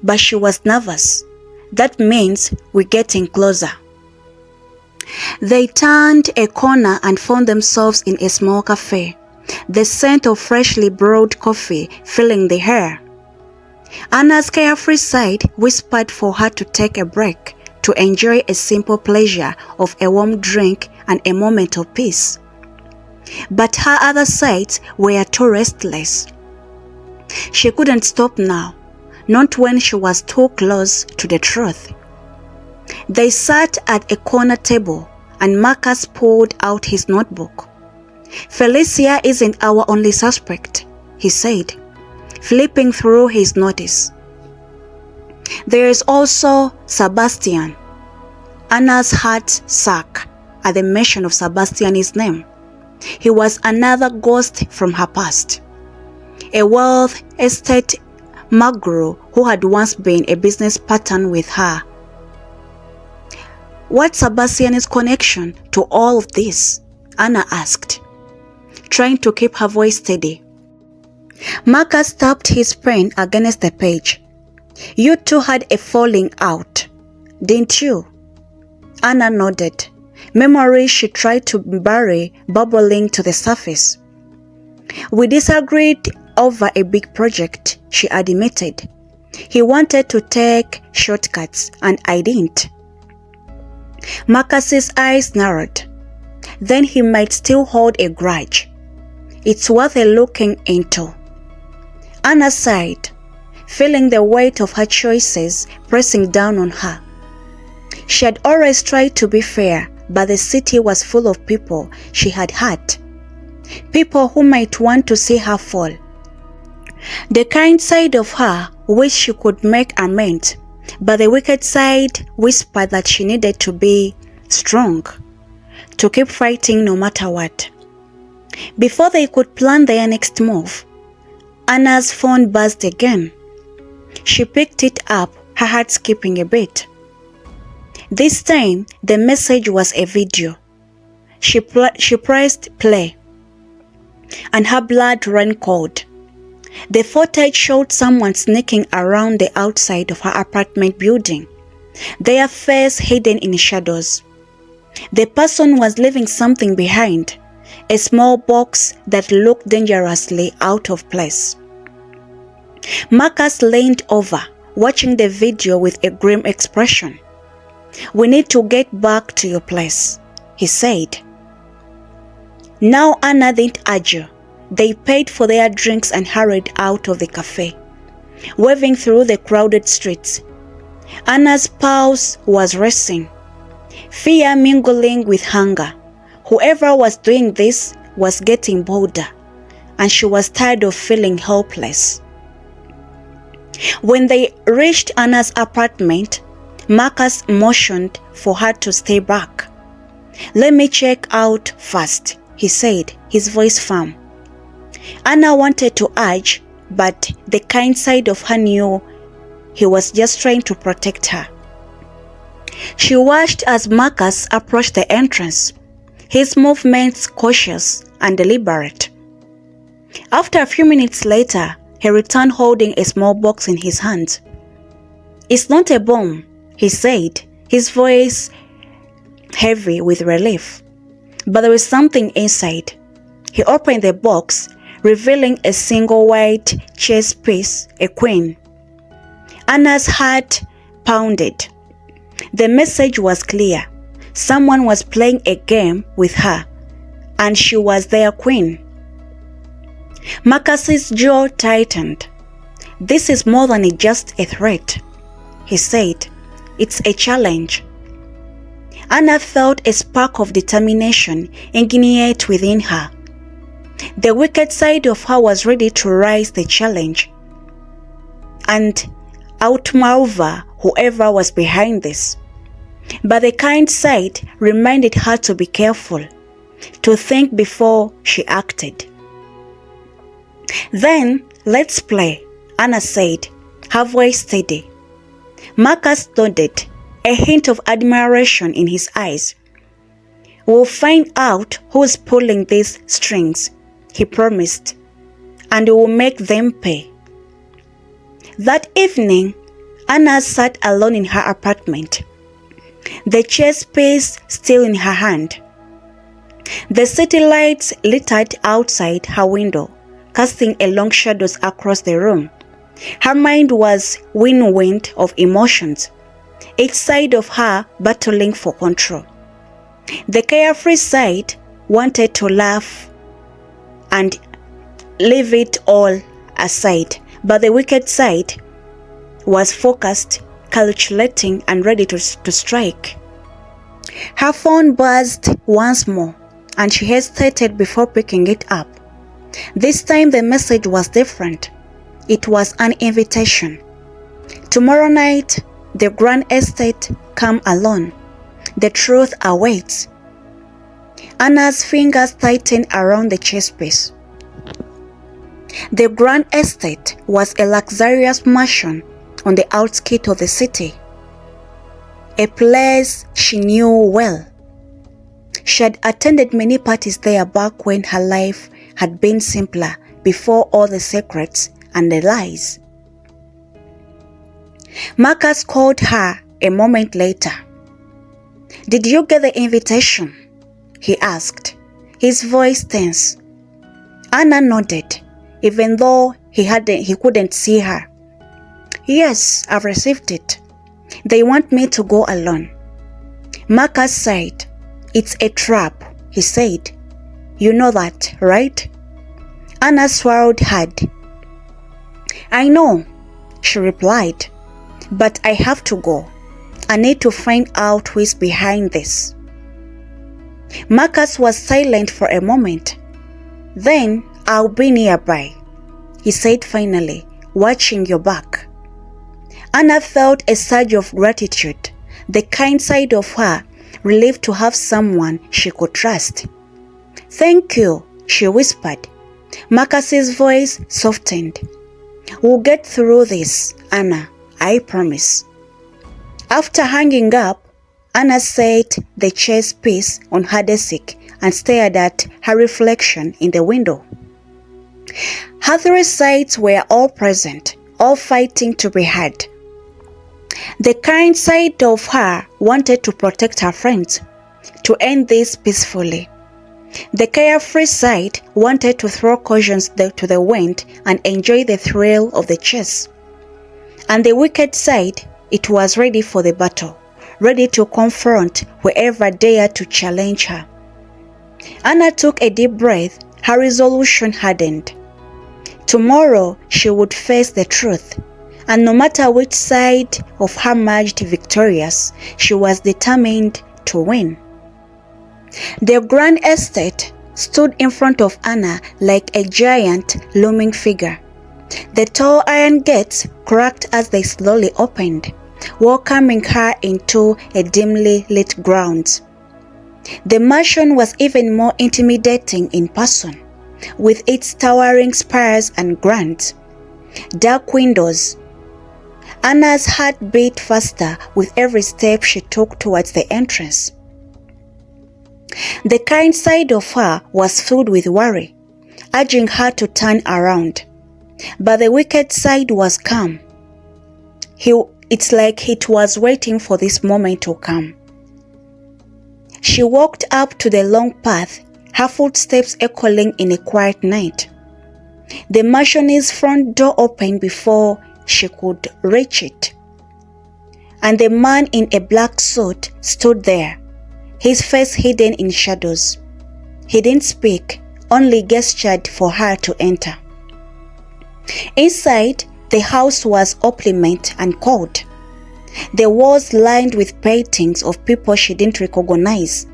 Speaker 1: but she was nervous. That means we're getting closer." They turned a corner and found themselves in a small cafe, the scent of freshly brewed coffee filling the air. Anna's carefree side whispered for her to take a break, to enjoy a simple pleasure of a warm drink and a moment of peace. But her other sides were too restless. She couldn't stop now, not when she was too close to the truth. They sat at a corner table, and Marcus pulled out his notebook. "Felicia isn't our only suspect," he said, flipping through his notice. "There is also Sebastian." Anna's heart sank at the mention of Sebastian's name. He was another ghost from her past. A wealth estate mogul who had once been a business partner with her. "What's Sebastian's connection to all of this?" Anna asked, trying to keep her voice steady. Marcus tapped his pen against the page. "You two had a falling out, didn't you?" Anna nodded. Memories she tried to bury bubbling to the surface. "We disagreed over a big project," she admitted. "He wanted to take shortcuts and I didn't." Marcus's eyes narrowed. "Then he might still hold a grudge. It's worth a looking into." Anna sighed, feeling the weight of her choices pressing down on her. She had always tried to be fair, but the city was full of people she had hurt. People who might want to see her fall. The kind side of her wished she could make amends, but the wicked side whispered that she needed to be strong, to keep fighting no matter what. Before they could plan their next move, Anna's phone buzzed again. She picked it up, her heart skipping a beat. This time, the message was a video. She pressed play, and her blood ran cold. The footage showed someone sneaking around the outside of her apartment building, their face hidden in shadows. The person was leaving something behind, a small box that looked dangerously out of place. Marcus leaned over, watching the video with a grim expression. "We need to get back to your place," he said. Now Anna didn't argue. They paid for their drinks and hurried out of the cafe, waving through the crowded streets. Anna's pulse was racing, fear mingling with hunger. Whoever was doing this was getting bolder, and she was tired of feeling helpless. When they reached Anna's apartment, Marcus motioned for her to stay back. "Let me check out first," he said, his voice firm. Anna wanted to urge, but the kind side of her knew he was just trying to protect her. She watched as Marcus approached the entrance, his movements cautious and deliberate. After a few minutes later, he returned holding a small box in his hand. "It's not a bomb," he said, his voice heavy with relief. "But there is something inside." He opened the box, revealing a single white chess piece, a queen. Anna's heart pounded. The message was clear. Someone was playing a game with her, and she was their queen. Marcus's jaw tightened. "This is more than just a threat," he said. "It's a challenge." Anna felt a spark of determination ignite within her. The wicked side of her was ready to rise the challenge and outmaneuver whoever was behind this. But the kind side reminded her to be careful, to think before she acted. "Then, let's play," Anna said, her voice steady. Marcus nodded, a hint of admiration in his eyes. "We'll find out who's pulling these strings," he promised, "and we'll make them pay." That evening, Anna sat alone in her apartment, the chess piece still in her hand. The city lights littered outside her window, casting a long shadows across the room. Her mind was whirlwind of emotions, each side of her battling for control. The carefree side wanted to laugh and leave it all aside, but the wicked side was focused, calculating, and ready to strike. Her phone buzzed once more, and she hesitated before picking it up. This time the message was different. It was an invitation. Tomorrow night, the grand estate, come alone. The truth awaits. Anna's fingers tightened around the chess piece. The grand estate was a luxurious mansion on the outskirts of the city, a place she knew well. She had attended many parties there back when her life had been simpler, before all the secrets and the lies. Marcus called her a moment later. "Did you get the invitation?" he asked, his voice tense. Anna nodded, even though he couldn't see her. "Yes, I've received it. They want me to go alone." Marcus sighed. "It's a trap," he said. "You know that, right?" Anna swallowed hard. "I know," she replied, "but I have to go. I need to find out who is behind this." Marcus was silent for a moment. "Then I'll be nearby," he said finally, "watching your back." Anna felt a surge of gratitude, the kind side of her relieved to have someone she could trust. "Thank you," she whispered. Marcus's voice softened. "We'll get through this, Anna, I promise." After hanging up, Anna set the chess piece on her desk and stared at her reflection in the window. Her three sides were all present, all fighting to be heard. The kind side of her wanted to protect her friends, to end this peacefully. The carefree side wanted to throw caution to the wind and enjoy the thrill of the chase. And the wicked side, it was ready for the battle, ready to confront whoever dared to challenge her. Anna took a deep breath, her resolution hardened. Tomorrow she would face the truth, and no matter which side of her emerged victorious, she was determined to win. The grand estate stood in front of Anna like a giant looming figure. The tall iron gates cracked as they slowly opened, welcoming her into a dimly lit grounds. The mansion was even more intimidating in person, with its towering spires and grand, dark windows. Anna's heart beat faster with every step she took towards the entrance. The kind side of her was filled with worry, urging her to turn around. But the wicked side was calm. It's like it was waiting for this moment to come. She walked up to the long path, her footsteps echoing in a quiet night. The mansion's front door opened before she could reach it, and the man in a black suit stood there, his face hidden in shadows. He didn't speak, only gestured for her to enter. Inside, the house was opulent and cold. The walls lined with paintings of people she didn't recognize.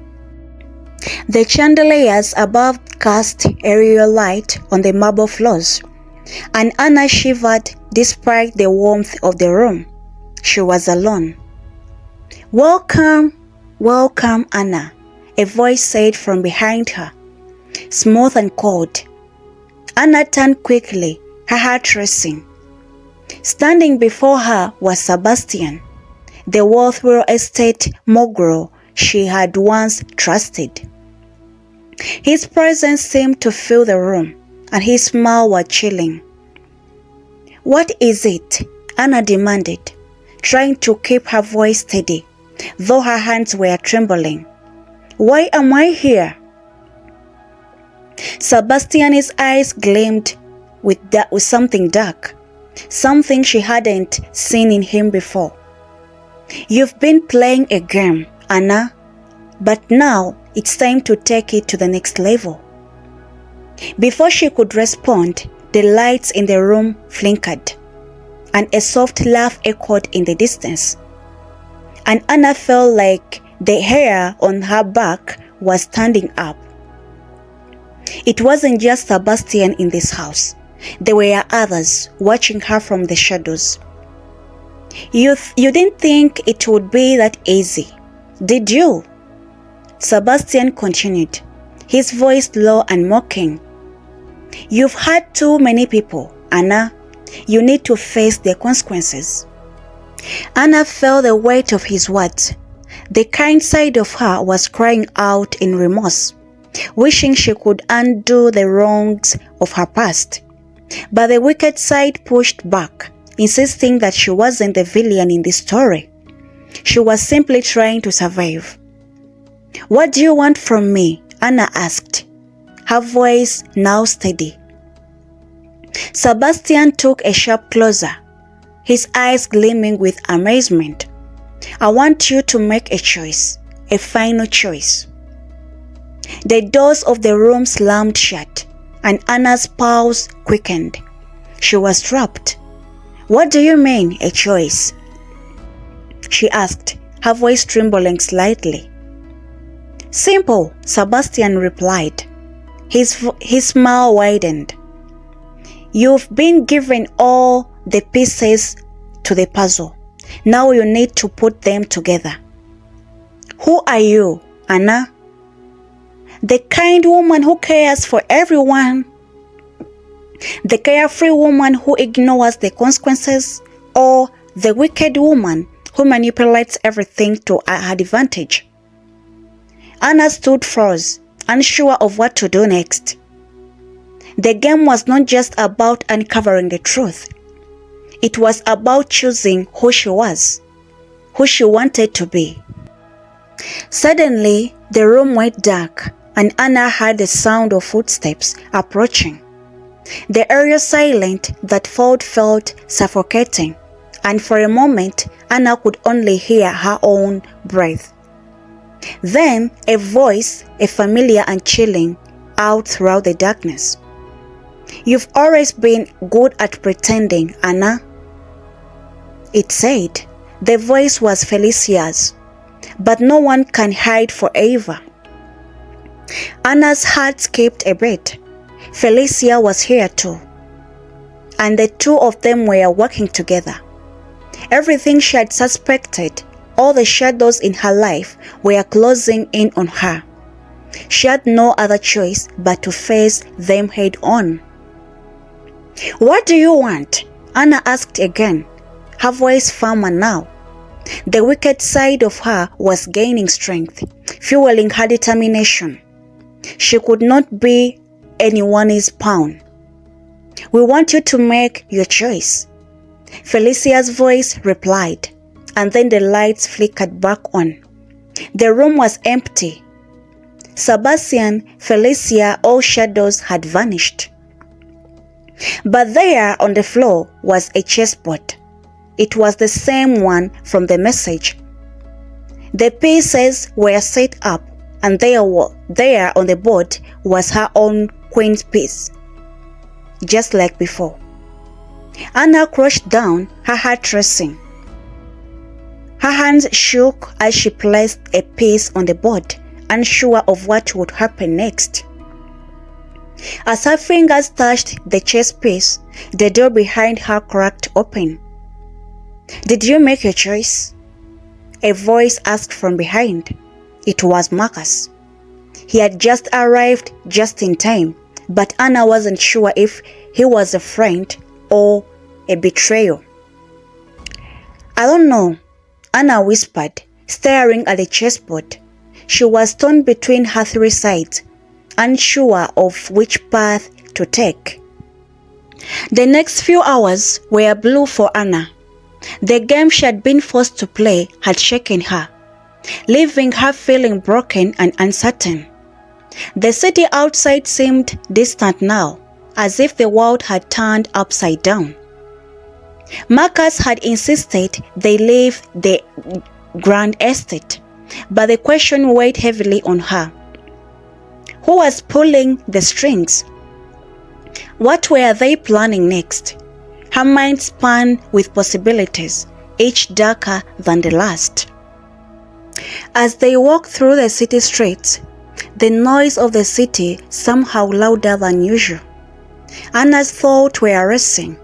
Speaker 1: The chandeliers above cast aerial light on the marble floors, and Anna shivered despite the warmth of the room. She was alone. "Welcome, welcome, Anna," a voice said from behind her, smooth and cold. Anna turned quickly, her heart racing. Standing before her was Sebastian, the wealthy estate mogul she had once trusted. His presence seemed to fill the room, and his smile was chilling. "What is it?" Anna demanded, trying to keep her voice steady, though her hands were trembling. "Why am I here?" Sebastian's eyes gleamed with something dark, something she hadn't seen in him before. "You've been playing a game, Anna, but now it's time to take it to the next level." Before she could respond, the lights in the room flickered, and a soft laugh echoed in the distance. And Anna felt like The hair on her back was standing up. It wasn't just Sebastian in this house. There were others watching her from the shadows. You didn't think it would be that easy, did you? Sebastian continued, his voice low and mocking. You've hurt too many people, Anna. You need to face the consequences. Anna felt the weight of his words. The kind side of her was crying out in remorse, wishing she could undo the wrongs of her past. But the wicked side pushed back, insisting that she wasn't the villain in this story. She was simply trying to survive. What do you want from me? Anna asked, her voice now steady. Sebastian took a step closer, his eyes gleaming with amazement. I want you to make a choice, a final choice. The doors of the room slammed shut, and Anna's pulse quickened. She was trapped. What do you mean, a choice? She asked, her voice trembling slightly. Simple, Sebastian replied. His smile widened. You've been given all the pieces to the puzzle. Now you need to put them together. Who are you, Anna? The kind woman who cares for everyone? The carefree woman who ignores the consequences? Or the wicked woman who manipulates everything to her advantage? Anna stood froze, unsure of what to do next. The game was not just about uncovering the truth. It was about choosing who she was, who she wanted to be. Suddenly, the room went dark, and Anna heard the sound of footsteps approaching. The area silent that felt suffocating, and for a moment, Anna could only hear her own breath. Then, a voice, a familiar and chilling, out throughout the darkness. You've always been good at pretending, Anna. It said. The voice was Felicia's, but no one can hide forever. Anna's heart skipped a beat. Felicia was here too, and the two of them were working together. Everything she had suspected, all the shadows in her life, were closing in on her. She had no other choice but to face them head on. What do you want? Anna asked again, her voice firmer now. The wicked side of her was gaining strength, fueling her determination. She could not be anyone's pawn. We want you to make your choice, Felicia's voice replied, and then the lights flickered back on. The room was empty. Sebastian, Felicia, all shadows had vanished. But there on the floor was a chessboard. It was the same one from the message. The pieces were set up, and there on the board was her own queen's piece, just like before. Anna crouched down, her heart racing. Her hands shook as she placed a piece on the board, unsure of what would happen next. As her fingers touched the chess piece, the door behind her cracked open. Did you make your choice? A voice asked from behind. It was Marcus. He had just arrived just in time, but Anna wasn't sure if he was a friend or a betrayal. I don't know, Anna whispered, staring at the chessboard. She was torn between her three sides, unsure of which path to take. The next few hours were blue for Anna. The game she had been forced to play had shaken her, leaving her feeling broken and uncertain. The city outside seemed distant now, as if the world had turned upside down. Marcus had insisted they leave the grand estate, but the question weighed heavily on her. Who was pulling the strings? What were they planning next? Her mind spun with possibilities, each darker than the last. As they walked through the city streets, the noise of the city somehow louder than usual. Anna's thoughts were racing.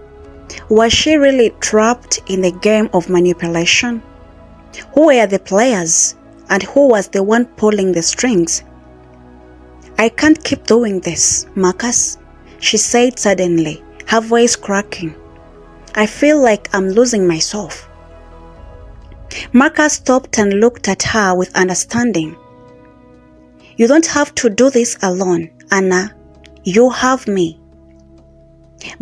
Speaker 1: Was she really trapped in the game of manipulation? Who were the players, and who was the one pulling the strings? "I can't keep doing this, Marcus," she said suddenly, her voice cracking. "I feel like I'm losing myself." Marcus stopped and looked at her with understanding. "You don't have to do this alone, Anna. You have me."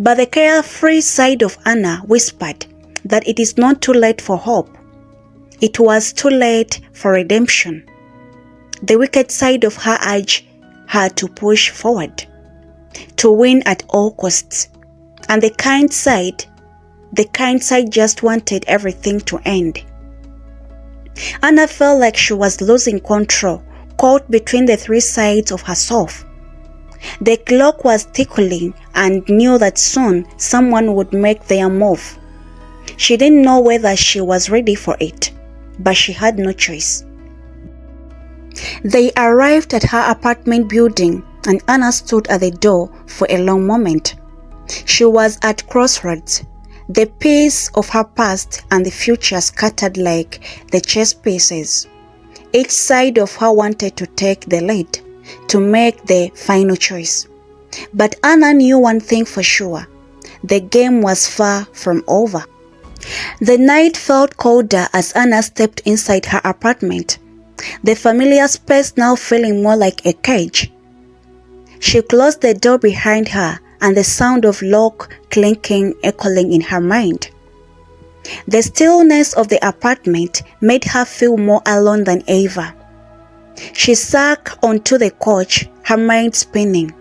Speaker 1: But the carefree side of Anna whispered that it is not too late for hope. It was too late for redemption. The wicked side of her urged her to push forward, to win at all costs. And the kind side just wanted everything to end. Anna felt like she was losing control, caught between the three sides of herself. The clock was ticking and knew that soon someone would make their move. She didn't know whether she was ready for it, but she had no choice. They arrived at her apartment building, and Anna stood at the door for a long moment. She was at crossroads, the piece of her past and the future scattered like the chess pieces. Each side of her wanted to take the lead, to make the final choice. But Anna knew one thing for sure: the game was far from over. The night felt colder as Anna stepped inside her apartment, the familiar space now feeling more like a cage. She closed the door behind her, and the sound of lock clinking echoing in her mind. The stillness of the apartment made her feel more alone than ever. She sank onto the couch, her mind spinning.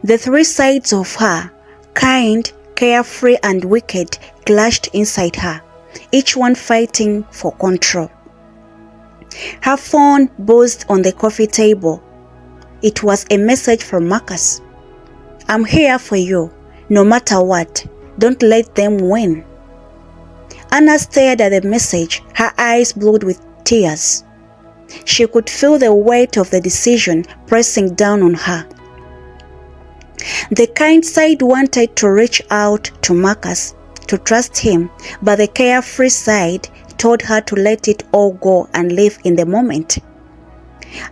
Speaker 1: The three sides of her, kind, carefree, and wicked, clashed inside her, each one fighting for control. Her phone buzzed on the coffee table. It was a message from Marcus. "I'm here for you, no matter what. Don't let them win." Anna stared at the message, her eyes blurred with tears. She could feel the weight of the decision pressing down on her. The kind side wanted to reach out to Marcus, to trust him, but the carefree side told her to let it all go and live in the moment.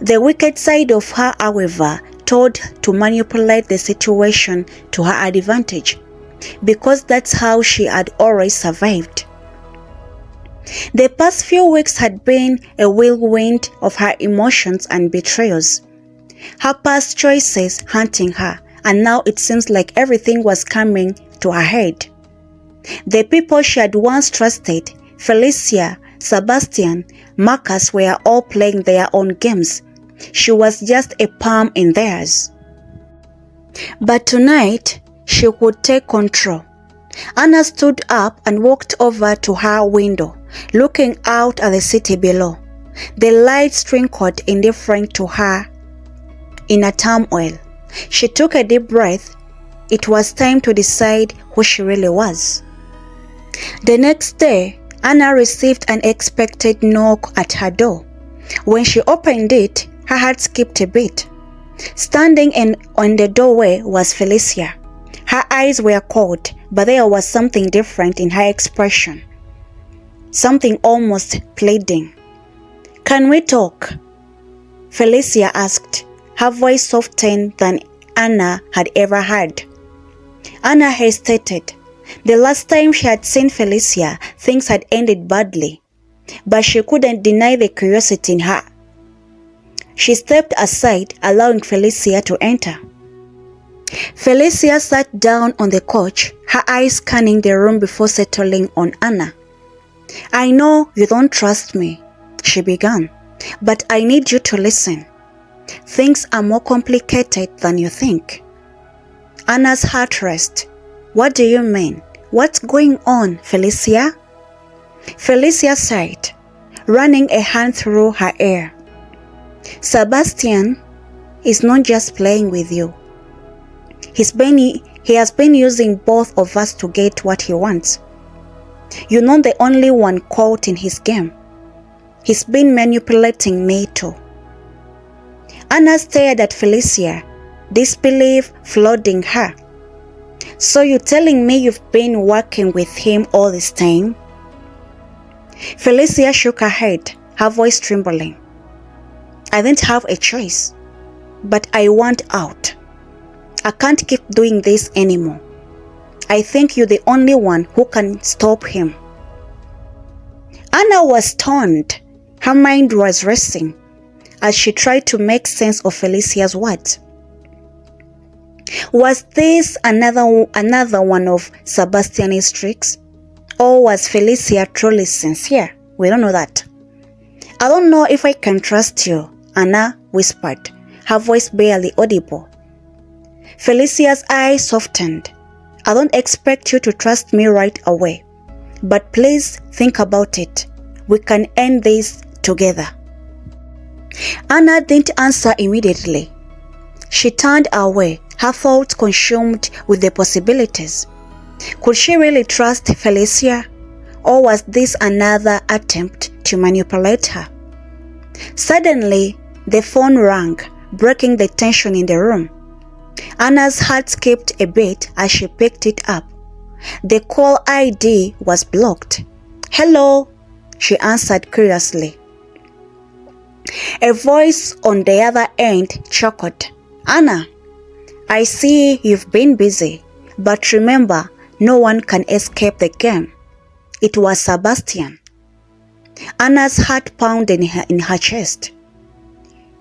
Speaker 1: The wicked side of her, however, told to manipulate the situation to her advantage, because that's how she had always survived. The past few weeks had been a whirlwind of her emotions and betrayals, her past choices haunting her, and now it seems like everything was coming to her head. The people she had once trusted, Felicia, Sebastian, Marcus, were all playing their own games. She was just a pawn in theirs. But tonight, she could take control. Anna stood up and walked over to her window, looking out at the city below. The lights twinkled indifferent to her in a turmoil. She took a deep breath. It was time to decide who she really was. The next day, Anna received an unexpected knock at her door. When she opened it, her heart skipped a beat. Standing on the doorway was Felicia. Her eyes were cold, but there was something different in her expression. Something almost pleading. "Can we talk?" Felicia asked, her voice softer than Anna had ever heard. Anna hesitated. The last time she had seen Felicia, things had ended badly, but she couldn't deny the curiosity in her. She stepped aside, allowing Felicia to enter. Felicia sat down on the couch, her eyes scanning the room before settling on Anna. "I know you don't trust me," she began, "but I need you to listen. Things are more complicated than you think." Anna's heart raced. "What do you mean? What's going on, Felicia?" Felicia sighed, running a hand through her hair. "Sebastian is not just playing with you. He has been using both of us to get what he wants. You're not the only one caught in his game. He's been manipulating me too. Anna stared at Felicia, disbelief flooding her. So you're telling me you've been working with him all this time? Felicia shook her head, her voice trembling. I didn't have a choice, but I want out. I can't keep doing this anymore. I think you're the only one who can stop him. Anna was stunned. Her mind was racing as she tried to make sense of Felicia's words. Was this another one of Sebastian's tricks? Or was Felicia truly sincere? We don't know that. I don't know if I can trust you, Anna whispered, her voice barely audible. Felicia's eyes softened. I don't expect you to trust me right away, but please think about it. We can end this together. Anna didn't answer immediately. She turned away, her thoughts consumed with the possibilities. Could she really trust Felicia, or was this another attempt to manipulate her? Suddenly, the phone rang, breaking the tension in the room. Anna's heart skipped a beat as she picked it up. The call ID was blocked. Hello, she answered curiously. A voice on the other end chuckled. Anna, I see you've been busy, but remember, no one can escape the game. It was Sebastian. Anna's heart pounded in her chest.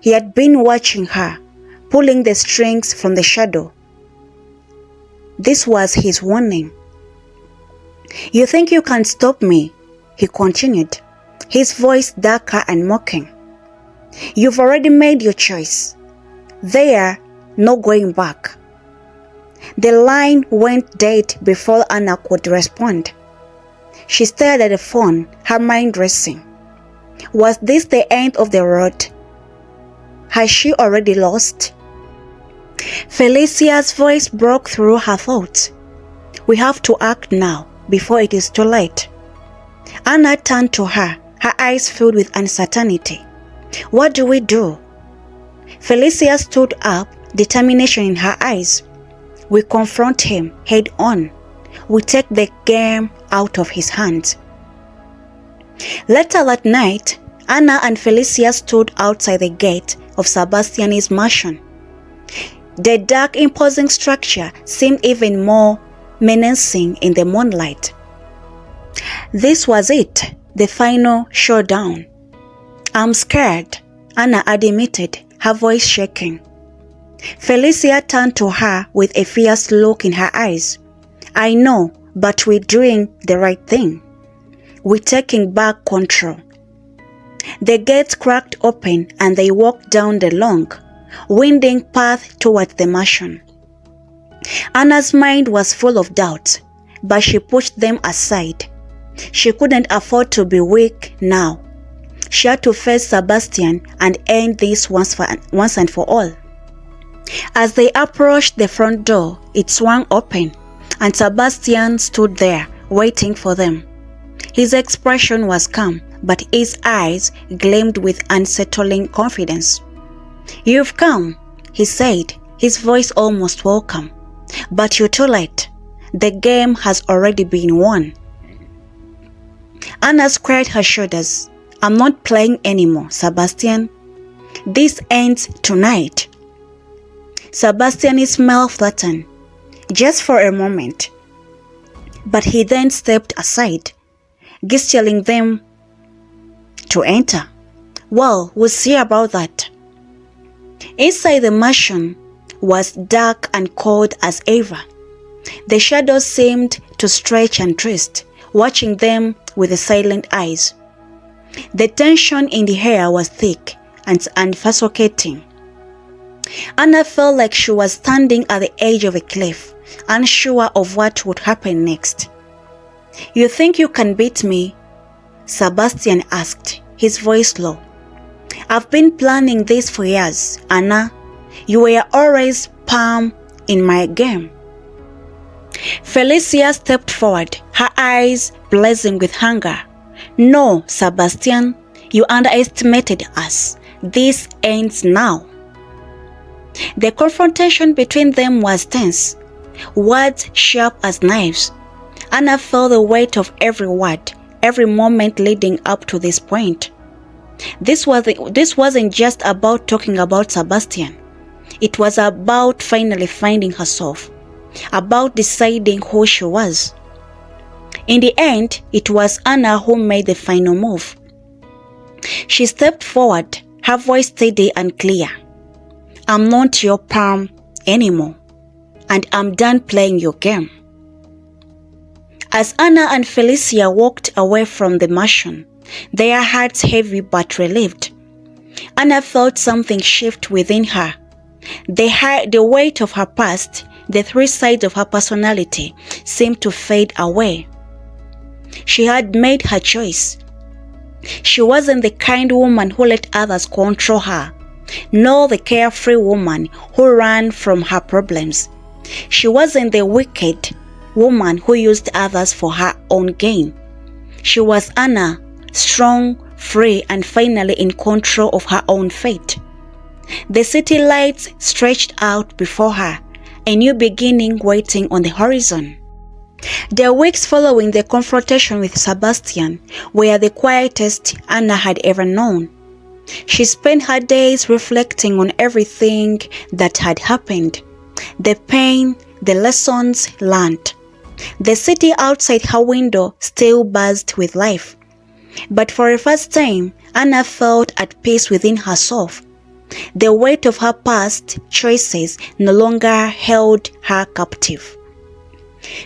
Speaker 1: He had been watching her, pulling the strings from the shadow. This was his warning. You think you can stop me? He continued, his voice darker and mocking. You've already made your choice. There, no going back. The line went dead before Anna could respond. She stared at the phone, her mind racing. Was this the end of the road? Had she already lost? Felicia's voice broke through her thoughts. We have to act now, before it is too late. Anna turned to her, her eyes filled with uncertainty. What do we do? Felicia stood up, determination in her eyes. We confront him head on. We take the game out of his hands. Later that night, Anna and Felicia stood outside the gate of Sebastian's mansion. The dark, imposing structure seemed even more menacing in the moonlight. This was it, the final showdown. I'm scared, Anna admitted, her voice shaking. Felicia turned to her with a fierce look in her eyes. I know, but we're doing the right thing. We're taking back control. The gates cracked open and they walked down the long, winding path towards the mansion. Anna's mind was full of doubts, but she pushed them aside. She couldn't afford to be weak now. She had to face Sebastian and end this once and for all. As they approached the front door, it swung open, and Sebastian stood there, waiting for them. His expression was calm, but his eyes gleamed with unsettling confidence. You've come, he said, his voice almost welcome. But you're too late. The game has already been won. Anna squared her shoulders. I'm not playing anymore, Sebastian. This ends tonight. Sebastian's smile flattened, just for a moment. But he then stepped aside, gesturing them to enter. Well, we'll see about that. Inside the mansion was dark and cold as ever. The shadows seemed to stretch and twist, watching them with silent eyes. The tension in the air was thick and suffocating. Anna felt like she was standing at the edge of a cliff, unsure of what would happen next. You think you can beat me? Sebastian asked, his voice low. I've been planning this for years, Anna. You were always palm in my game. Felicia stepped forward, her eyes blazing with hunger. No, Sebastian, You underestimated us. This ends now." The confrontation between them was tense, words sharp as knives. Anna felt the weight of every word, every moment leading up to this point. This wasn't just about talking about Sebastian. It was about finally finding herself, about deciding who she was. In the end, it was Anna who made the final move. She stepped forward, her voice steady and clear. "I'm not your palm anymore, and I'm done playing your game." As Anna and Felicia walked away from the mansion, their hearts heavy but relieved, Anna felt something shift within her. The weight of her past, the three sides of her personality, seemed to fade away. She had made her choice. She wasn't the kind woman who let others control her, nor the carefree woman who ran from her problems. She wasn't the wicked woman who used others for her own gain. She was Anna, strong, free, and finally in control of her own fate. The city lights stretched out before her, a new beginning waiting on the horizon. The weeks following the confrontation with Sebastian were the quietest Anna had ever known. She spent her days reflecting on everything that had happened, the pain, the lessons learned. The city outside her window still buzzed with life. But for the first time, Anna felt at peace within herself. The weight of her past choices no longer held her captive.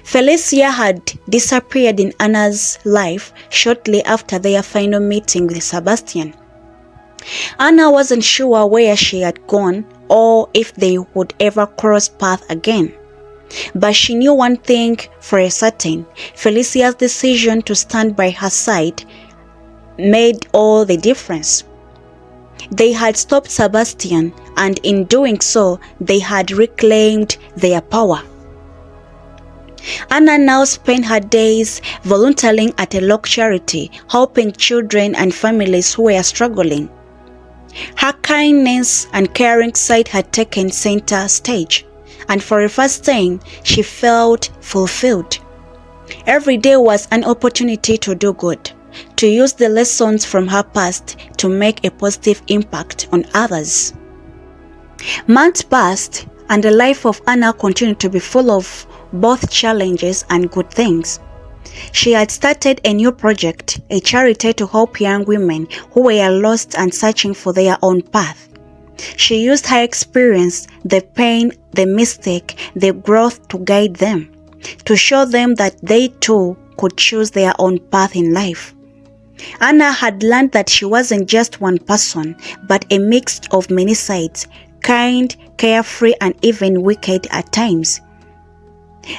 Speaker 1: Felicia had disappeared in Anna's life shortly after their final meeting with Sebastian. Anna wasn't sure where she had gone or if they would ever cross paths again. But she knew one thing for a certain: Felicia's decision to stand by her side made all the difference. They had stopped Sebastian, and in doing so, they had reclaimed their power. Anna now spent her days volunteering at a local charity, helping children and families who were struggling. Her kindness and caring side had taken center stage, and for the first time, she felt fulfilled. Every day was an opportunity to do good, to use the lessons from her past to make a positive impact on others. Months passed, and the life of Anna continued to be full of both challenges and good things. She had started a new project, a charity to help young women who were lost and searching for their own path. She used her experience, the pain, the mistake, the growth to guide them, to show them that they too could choose their own path in life. Anna had learned that she wasn't just one person, but a mix of many sides, kind, carefree, and even wicked at times.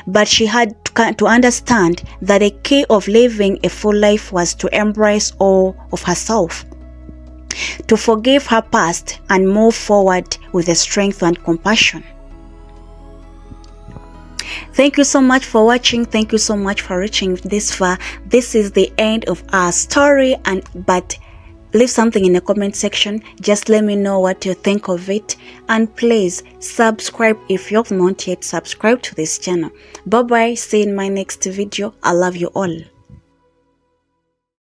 Speaker 1: But she had to understand that the key of living a full life was to embrace all of herself, to forgive her past and move forward with the strength and compassion. Thank you so much for watching. Thank you so much for reaching this far. This is the end of our story, but leave something in the comment section. Just let me know what you think of it, and please subscribe if you have not yet subscribed to this channel. Bye bye. See you in my next video. I love you all.